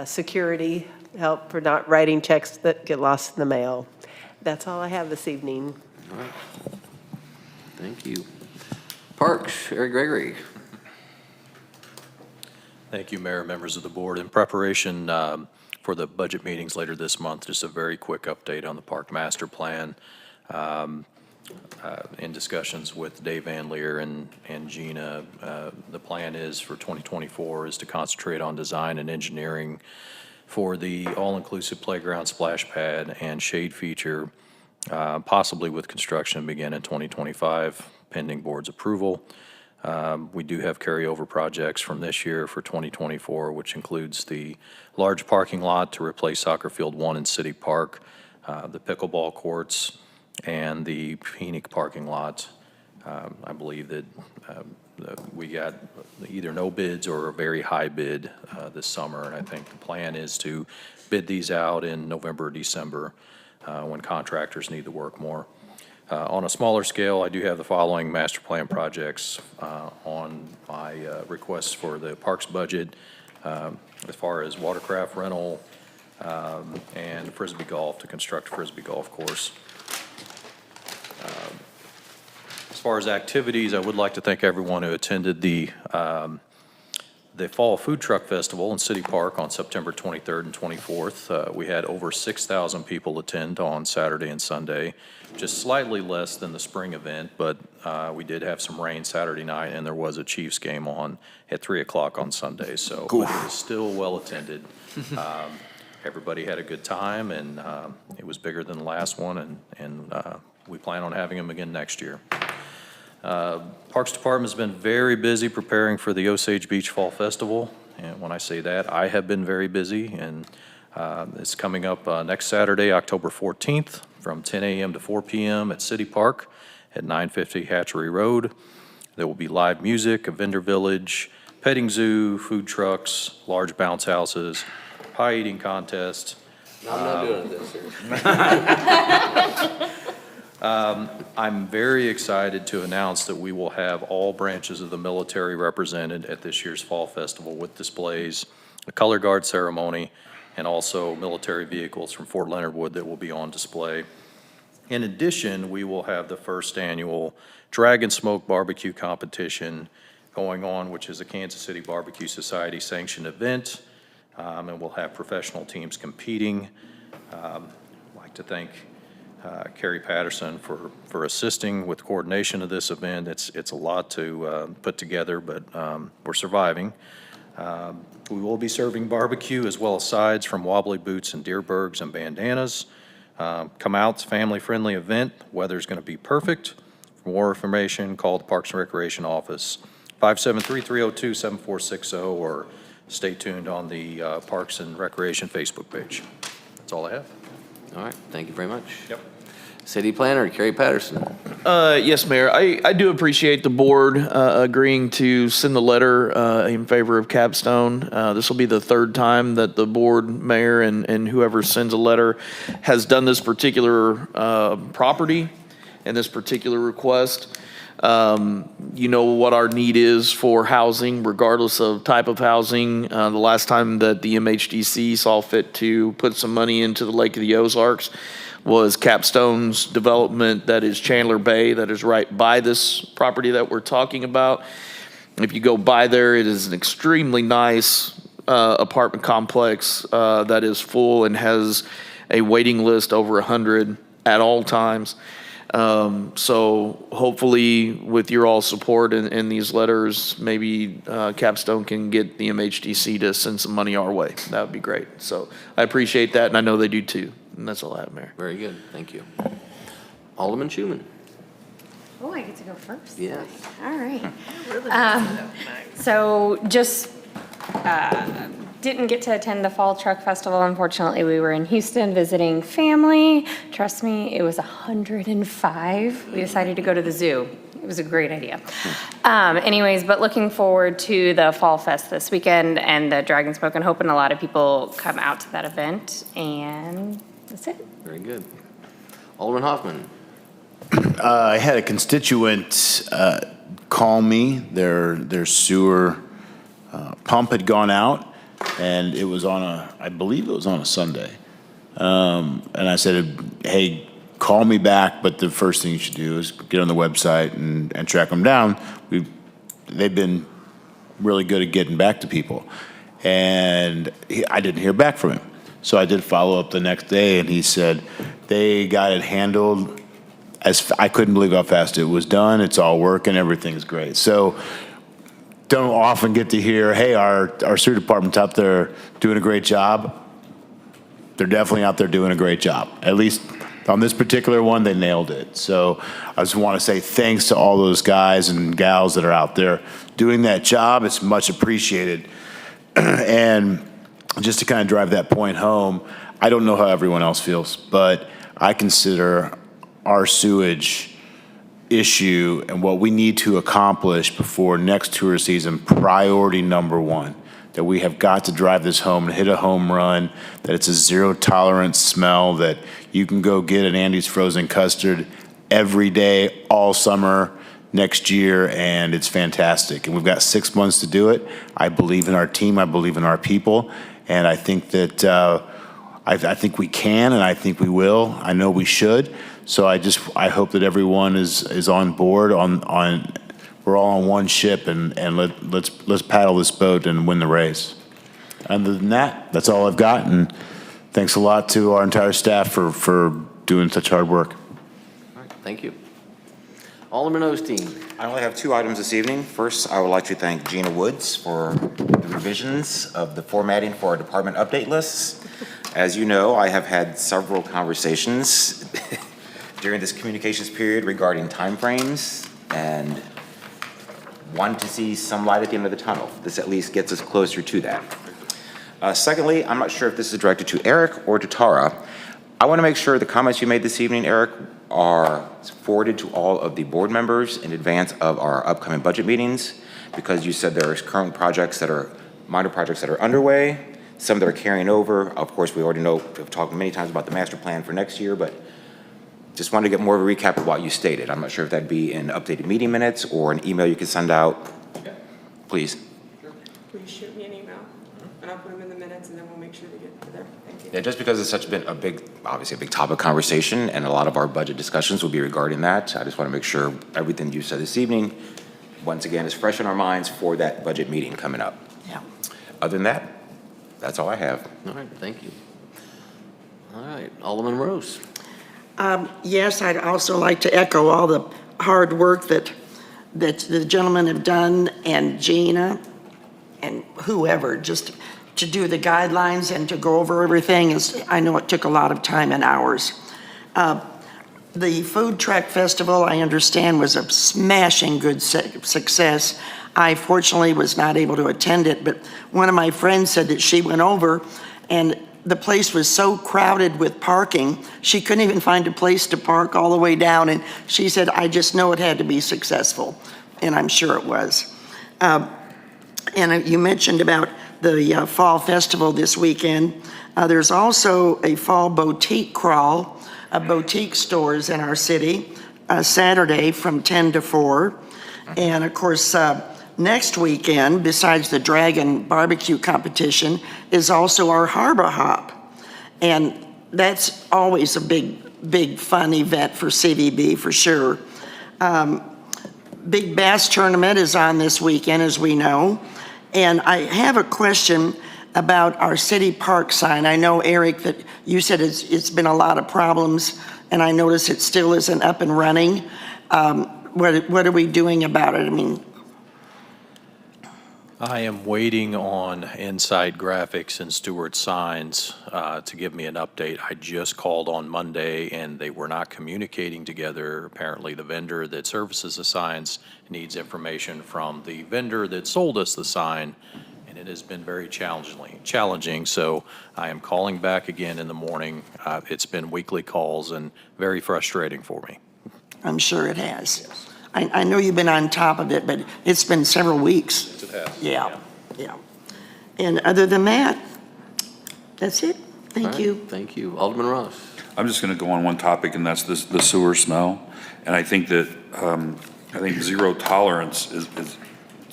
[SPEAKER 15] security help for not writing checks that get lost in the mail. That's all I have this evening.
[SPEAKER 1] All right. Thank you. Parks, Eric Gregory.
[SPEAKER 13] Thank you, Mayor, members of the board. In preparation for the budget meetings later this month, just a very quick update on the park master plan. In discussions with Dave Van Leer and Gina, the plan is for 2024 is to concentrate on design and engineering for the all-inclusive playground splash pad and shade feature, possibly with construction begin in 2025, pending board's approval. We do have carryover projects from this year for 2024, which includes the large parking lot to replace Soccer Field 1 in City Park, the pickleball courts, and the Phoenix parking lot. I believe that we got either no bids or a very high bid this summer, and I think the plan is to bid these out in November or December when contractors need to work more. On a smaller scale, I do have the following master plan projects on my requests for the parks budget as far as watercraft rental and frisbee golf, to construct a frisbee golf course. As far as activities, I would like to thank everyone who attended the Fall Food Truck Festival in City Park on September 23rd and 24th. We had over 6,000 people attend on Saturday and Sunday, just slightly less than the spring event, but we did have some rain Saturday night, and there was a Chiefs game on at 3 o'clock on Sunday, so it was still well attended. Everybody had a good time, and it was bigger than the last one, and we plan on having them again next year. Parks Department has been very busy preparing for the Osage Beach Fall Festival, and when I say that, I have been very busy, and it's coming up next Saturday, October 14th, from 10 a.m. to 4 p.m. at City Park at 950 Hatchery Road. There will be live music, a vendor village, petting zoo, food trucks, large bounce houses, pie eating contest.
[SPEAKER 1] I'm not doing this here.
[SPEAKER 13] I'm very excited to announce that we will have all branches of the military represented at this year's Fall Festival with displays, a color guard ceremony, and also military vehicles from Fort Leonard Wood that will be on display. In addition, we will have the first annual Dragon Smoke Barbecue Competition going on, which is a Kansas City Barbecue Society sanctioned event, and we'll have professional teams competing. I'd like to thank Carrie Patterson for assisting with coordination of this event. It's a lot to put together, but we're surviving. We will be serving barbecue as well as sides from Wobbly Boots and Deerbergs and bandanas. Come out, it's a family-friendly event. Weather's going to be perfect. For more information, call the Parks and Recreation Office, 573-302-7460, or stay tuned on the Parks and Recreation Facebook page. That's all I have.
[SPEAKER 1] All right, thank you very much.
[SPEAKER 13] Yep.
[SPEAKER 1] City Planner, Kerry Patterson.
[SPEAKER 9] Yes, Mayor. I do appreciate the board agreeing to send the letter in favor of Capstone. This will be the third time that the board, mayor, and whoever sends a letter has done this particular property and this particular request. You know what our need is for housing, regardless of type of housing. The last time that the MHDC saw fit to put some money into the Lake of the Ozarks was Capstone's development that is Chandler Bay, that is right by this property that we're talking about. If you go by there, it is an extremely nice apartment complex that is full and has a waiting list over 100 at all times. So hopefully with your all support in these letters, maybe Capstone can get the MHDC to send some money our way. That would be great. So I appreciate that, and I know they do too. And that's all I have, Mayor.
[SPEAKER 1] Very good, thank you. Alderman Schuman.
[SPEAKER 11] Oh, I get to go first?
[SPEAKER 1] Yeah.
[SPEAKER 11] All right. So just didn't get to attend the Fall Truck Festival. Unfortunately, we were in Houston visiting family. Trust me, it was 105. We decided to go to the zoo. It was a great idea. Anyways, but looking forward to the Fall Fest this weekend and the Dragon Smoke, and hoping a lot of people come out to that event. And that's it.
[SPEAKER 1] Very good. Alderman Hoffman.
[SPEAKER 5] I had a constituent call me. Their sewer pump had gone out, and it was I believe it was on a Sunday. And I said, hey, call me back, but the first thing you should do is get on the website and track them down. They've been really good at getting back to people. And I didn't hear back from him. So I did follow up the next day, and he said they got it handled. I couldn't believe how fast it was done. It's all working. Everything's great. So don't often get to hear, hey, our sewer department's out there doing a great job. They're definitely out there doing a great job. At least on this particular one, they nailed it. So I just want to say thanks to all those guys and gals that are out there doing that job. It's much appreciated. And just to kind of drive that point home, I don't know how everyone else feels, but I consider our sewage issue and what we need to accomplish before next tourist season priority number one. That we have got to drive this home and hit a home run, that it's a zero tolerance smell, that you can go get an Andy's frozen custard every day, all summer, next year, and it's fantastic. And we've got 6 months to do it. I believe in our team, I believe in our people, and I think that I think we can, and I think we will. I know we should. So I hope that everyone is on board. We're all on one ship, and let's paddle this boat and win the race. Other than that, that's all I've got. And thanks a lot to our entire staff for doing such hard work.
[SPEAKER 1] All right, thank you. Alderman Osteen.
[SPEAKER 10] I only have 2 items this evening. First, I would like to thank Gina Woods for the revisions of the formatting for our department update lists. As you know, I have had several conversations during this communications period regarding timeframes and want to see some light at the end of the tunnel. This at least gets us closer to that. Secondly, I'm not sure if this is directed to Eric or to Tara. I want to make sure the comments you made this evening, Eric, are forwarded to all of the board members in advance of our upcoming budget meetings, because you said there are current projects that are minor projects that are underway, some that are carrying over. Of course, we already know, we've talked many times about the master plan for next year, but just wanted to get more of a recap of what you stated. I'm not sure if that'd be in updated meeting minutes or an email you can send out.
[SPEAKER 3] Yeah.
[SPEAKER 10] Please.
[SPEAKER 3] Sure. Will you shoot me an email? And I'll put them in the minutes, and then we'll make sure they get there. Thank you.
[SPEAKER 10] Yeah, just because it's been obviously a big topic of conversation, and a lot of our budget discussions will be regarding that. I just want to make sure everything you said this evening, once again, is fresh in our minds for that budget meeting coming up.
[SPEAKER 2] Yeah.
[SPEAKER 10] Other than that, that's all I have.
[SPEAKER 1] All right, thank you. All right, Alderman Rose.
[SPEAKER 2] Yes, I'd also like to echo all the hard work that the gentlemen have done, and Gina and whoever, just to do the guidelines and to go over everything. I know it took a lot of time and hours. The Food Truck Festival, I understand, was a smashing good success. I fortunately was not able to attend it, but one of my friends said that she went over and the place was so crowded with parking, she couldn't even find a place to park all the way down. And she said, I just know it had to be successful. And I'm sure it was. And you mentioned about the Fall Festival this weekend. There's also a Fall Boutique Crawl of boutique stores in our city, Saturday from 10 to 4. And of course, next weekend, besides the Dragon Barbecue Competition, is also our Harbor Hop. And that's always a big fun event for CVB for sure. Big Bass Tournament is on this weekend, as we know. And I have a question about our city park sign. I know, Eric, that you said it's been a lot of problems, and I notice it still isn't up and running. What are we doing about it? I mean,
[SPEAKER 13] I am waiting on Insight Graphics and Stewart Signs to give me an update. I just called on Monday, and they were not communicating together. Apparently, the vendor that services the signs needs information from the vendor that sold us the sign, and it has been very challenging. So I am calling back again in the morning. It's been weekly calls and very frustrating for me.
[SPEAKER 2] I'm sure it has. Yes. I know you've been on top of it, but it's been several weeks.
[SPEAKER 13] Yes, it has.
[SPEAKER 2] Yeah. And other than that, that's it. Thank you.
[SPEAKER 1] Thank you. Alderman Ross.
[SPEAKER 6] I'm just going to go on one topic, and that's the sewer smell. And I think that, zero tolerance is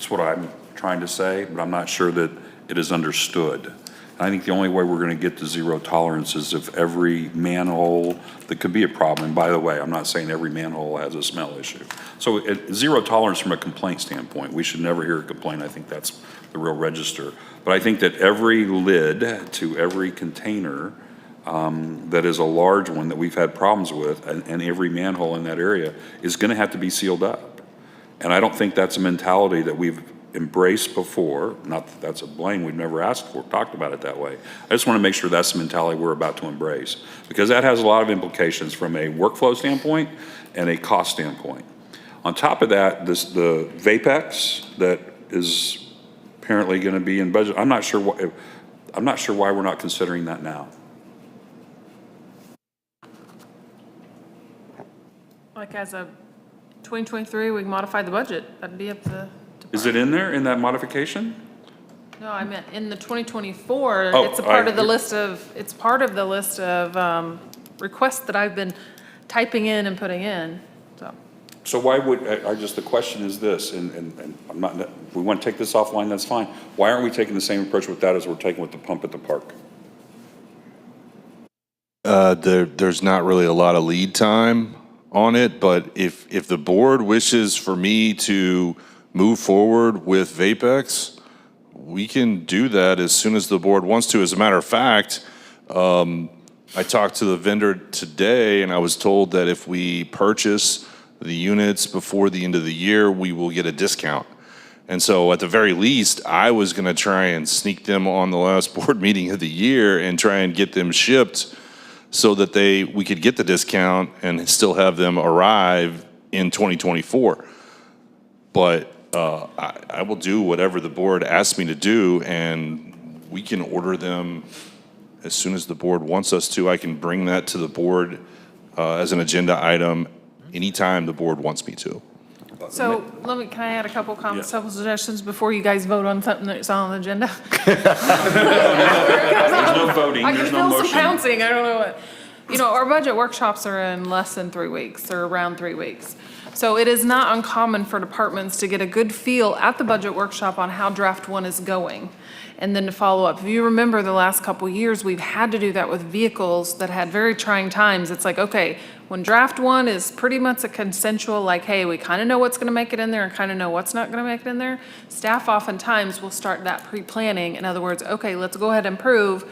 [SPEAKER 6] what I'm trying to say, but I'm not sure that it is understood. I think the only way we're going to get to zero tolerance is if every manhole that could be a problem, and by the way, I'm not saying every manhole has a smell issue. So zero tolerance from a complaint standpoint. We should never hear a complaint. I think that's the real register. But I think that every lid to every container that is a large one that we've had problems with, and every manhole in that area is going to have to be sealed up. And I don't think that's a mentality that we've embraced before. Not that that's a blame, we've never asked for, talked about it that way. I just want to make sure that's the mentality we're about to embrace, because that has a lot of implications from a workflow standpoint and a cost standpoint. On top of that, the Vapex that is apparently going to be in budget, I'm not sure why we're not considering that now.
[SPEAKER 4] Like as of 2023, we modified the budget. That'd be up to.
[SPEAKER 6] Is it in there, in that modification?
[SPEAKER 4] No, I meant in the 2024,
[SPEAKER 6] Oh,
[SPEAKER 4] it's a part of the list of requests that I've been typing in and putting in, so.
[SPEAKER 6] So why would, the question is this, and I'm not, if we want to take this offline, that's fine. Why aren't we taking the same approach with that as we're taking with the pump at the park?
[SPEAKER 12] There's not really a lot of lead time on it, but if the board wishes for me to move forward with Vapex, we can do that as soon as the board wants to. As a matter of fact, I talked to the vendor today, and I was told that if we purchase the units before the end of the year, we will get a discount. And so at the very least, I was going to try and sneak them on the last board meeting of the year and try and get them shipped so that we could get the discount and still have them arrive in 2024. But I will do whatever the board asks me to do, and we can order them as soon as the board wants us to. I can bring that to the board as an agenda item anytime the board wants me to.
[SPEAKER 4] So can I add a couple comments, couple suggestions before you guys vote on something that's on the agenda?
[SPEAKER 6] There's no voting,
[SPEAKER 4] I can
[SPEAKER 6] there's no
[SPEAKER 4] feel some
[SPEAKER 6] motion.
[SPEAKER 4] pouncing, I don't know what. Our budget workshops are in less than 3 weeks, or around 3 weeks. So it is not uncommon for departments to get a good feel at the budget workshop on how draft one is going, and then to follow up. If you remember the last couple years, we've had to do that with vehicles that had very trying times. It's like, okay, when draft one is pretty much a consensual, like, hey, we kind of know what's going to make it in there and kind of know what's not going to make it in there, staff oftentimes will start that pre-planning. In other words, okay, let's go ahead and prove,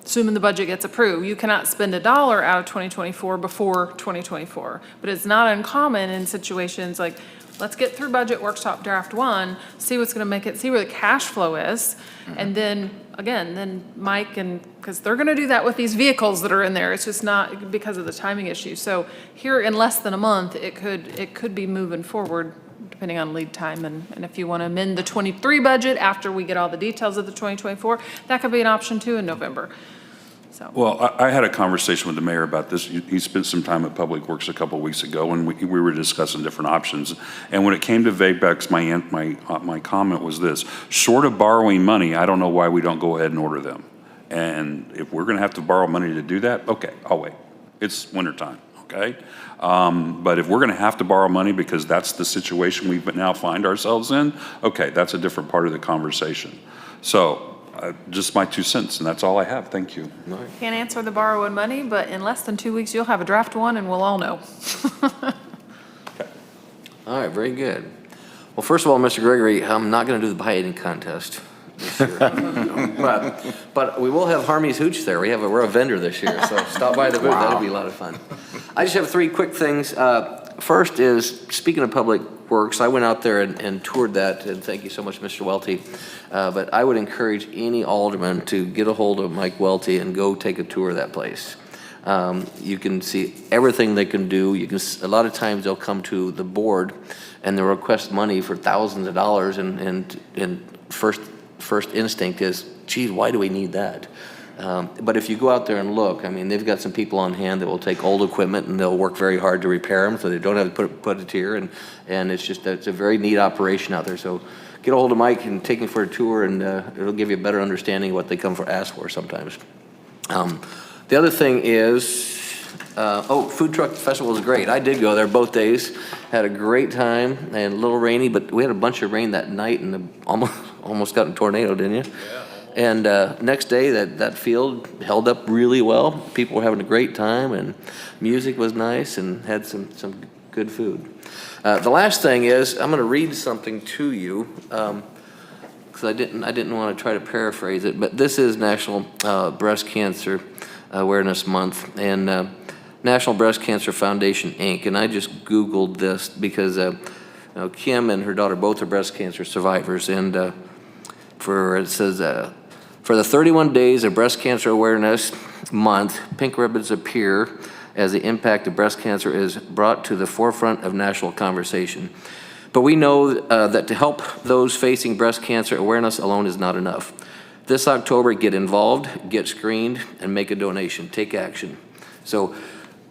[SPEAKER 4] assuming the budget gets approved. You cannot spend $1 out of 2024 before 2024. But it's not uncommon in situations like, let's get through budget workshop draft one, see what's gonna make it, see where the cash flow is. And then, again, Mike because they're gonna do that with these vehicles that are in there. It's just not because of the timing issue. So here in less than a month, it could be moving forward depending on lead time. And if you want to amend the 23 budget after we get all the details of the 2024, that could be an option too in November. So.
[SPEAKER 6] Well, I had a conversation with the mayor about this. He spent some time at Public Works a couple of weeks ago, and we were discussing different options. And when it came to VABEX, my comment was this: short of borrowing money, I don't know why we don't go ahead and order them. And if we're going to have to borrow money to do that, okay, I'll wait. It's wintertime, okay? But if we're going to have to borrow money because that's the situation we now find ourselves in, okay, that's a different part of the conversation. So. Just my 2 cents, and that's all I have. Thank you.
[SPEAKER 4] Can't answer the borrowing money, but in less than 2 weeks, you'll have a draft one and we'll all know.
[SPEAKER 1] All right, very good. Well, first of all, Mr. Gregory, I'm not going to do the pie eating contest this year. But we will have Harmy's Hooch there. We're a vendor this year, so stop by the booth. That'll be a lot of fun. I just have 3 quick things. First is, speaking of Public Works, I went out there and toured that, and thank you so much, Mr. Welty. But I would encourage any alderman to get a hold of Mike Welty and go take a tour of that place. You can see everything they can do. A lot of times they'll come to the board and they'll request money for thousands of dollars, and first instinct is, geez, why do we need that? But if you go out there and look, I mean, they've got some people on hand that will take old equipment and they'll work very hard to repair them so they don't have to put it here. And it's a very neat operation out there. So get a hold of Mike and take him for a tour, and it'll give you a better understanding of what they ask for sometimes. The other thing is, Food Truck Festival was great. I did go there both days, had a great time, and a little rainy, but we had a bunch of rain that night and almost got a tornado, didn't you? Yeah. And next day, that field held up really well. People were having a great time, and music was nice, and had some good food. The last thing is, I'm going to read something to you, because I didn't want to try to paraphrase it, but this is National Breast Cancer Awareness Month, and National Breast Cancer Foundation, Inc. And I just Googled this because Kim and her daughter both are breast cancer survivors, and it says, for the 31 days of Breast Cancer Awareness Month, pink ribbons appear as the impact of breast cancer is brought to the forefront of national conversation. But we know that to help those facing breast cancer, awareness alone is not enough. This October, get involved, get screened, and make a donation. Take action. So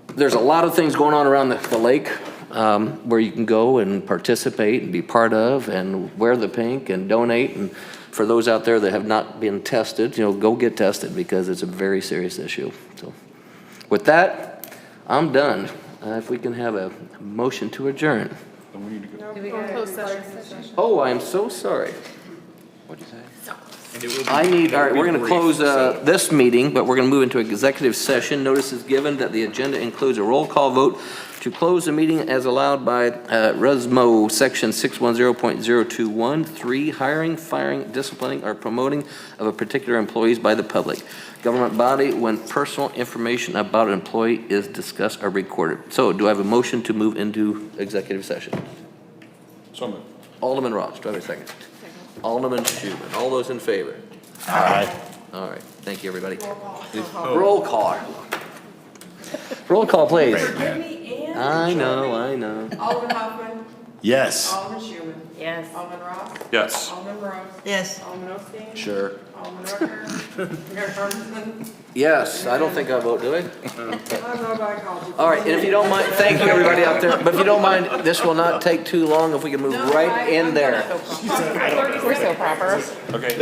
[SPEAKER 1] there's a lot of things going on around the lake where you can go and participate and be part of and wear the pink and donate. And for those out there that have not been tested, go get tested, because it's a very serious issue. So with that, I'm done. If we can have a motion to adjourn. Oh, I am so sorry. What'd you say? All right, we're going to close this meeting, but we're going to move into executive session. Notice is given that the agenda includes a roll call vote to close the meeting as allowed by RESMO section 610.021, 3, hiring, firing, disciplining, or promoting of a particular employees by the public government body when personal information about an employee is discussed or recorded. So do I have a motion to move into executive session?
[SPEAKER 6] So moved.
[SPEAKER 1] Alderman Ross, do I have a second? Alderman Schuman. All those in favor?
[SPEAKER 5] Aye.
[SPEAKER 1] All right. Thank you, everybody. Roll call. Roll call, please. I know.
[SPEAKER 3] Alderman Hoffman.
[SPEAKER 5] Yes.
[SPEAKER 3] Alderman Schuman.
[SPEAKER 11] Yes.
[SPEAKER 3] Alderman Ross.
[SPEAKER 6] Yes.
[SPEAKER 3] Alderman Rose.
[SPEAKER 2] Yes.
[SPEAKER 3] Alderman Osteen.
[SPEAKER 1] Sure.
[SPEAKER 3] Alderman Rucker. Mayor Ferguson.
[SPEAKER 1] Yes. I don't think I vote, do I?
[SPEAKER 3] I don't know if I called you.
[SPEAKER 1] All right. And if you don't mind, thank you, everybody out there. But if you don't mind, this will not take too long if we can move right in there.
[SPEAKER 11] We're so proper.
[SPEAKER 6] Okay.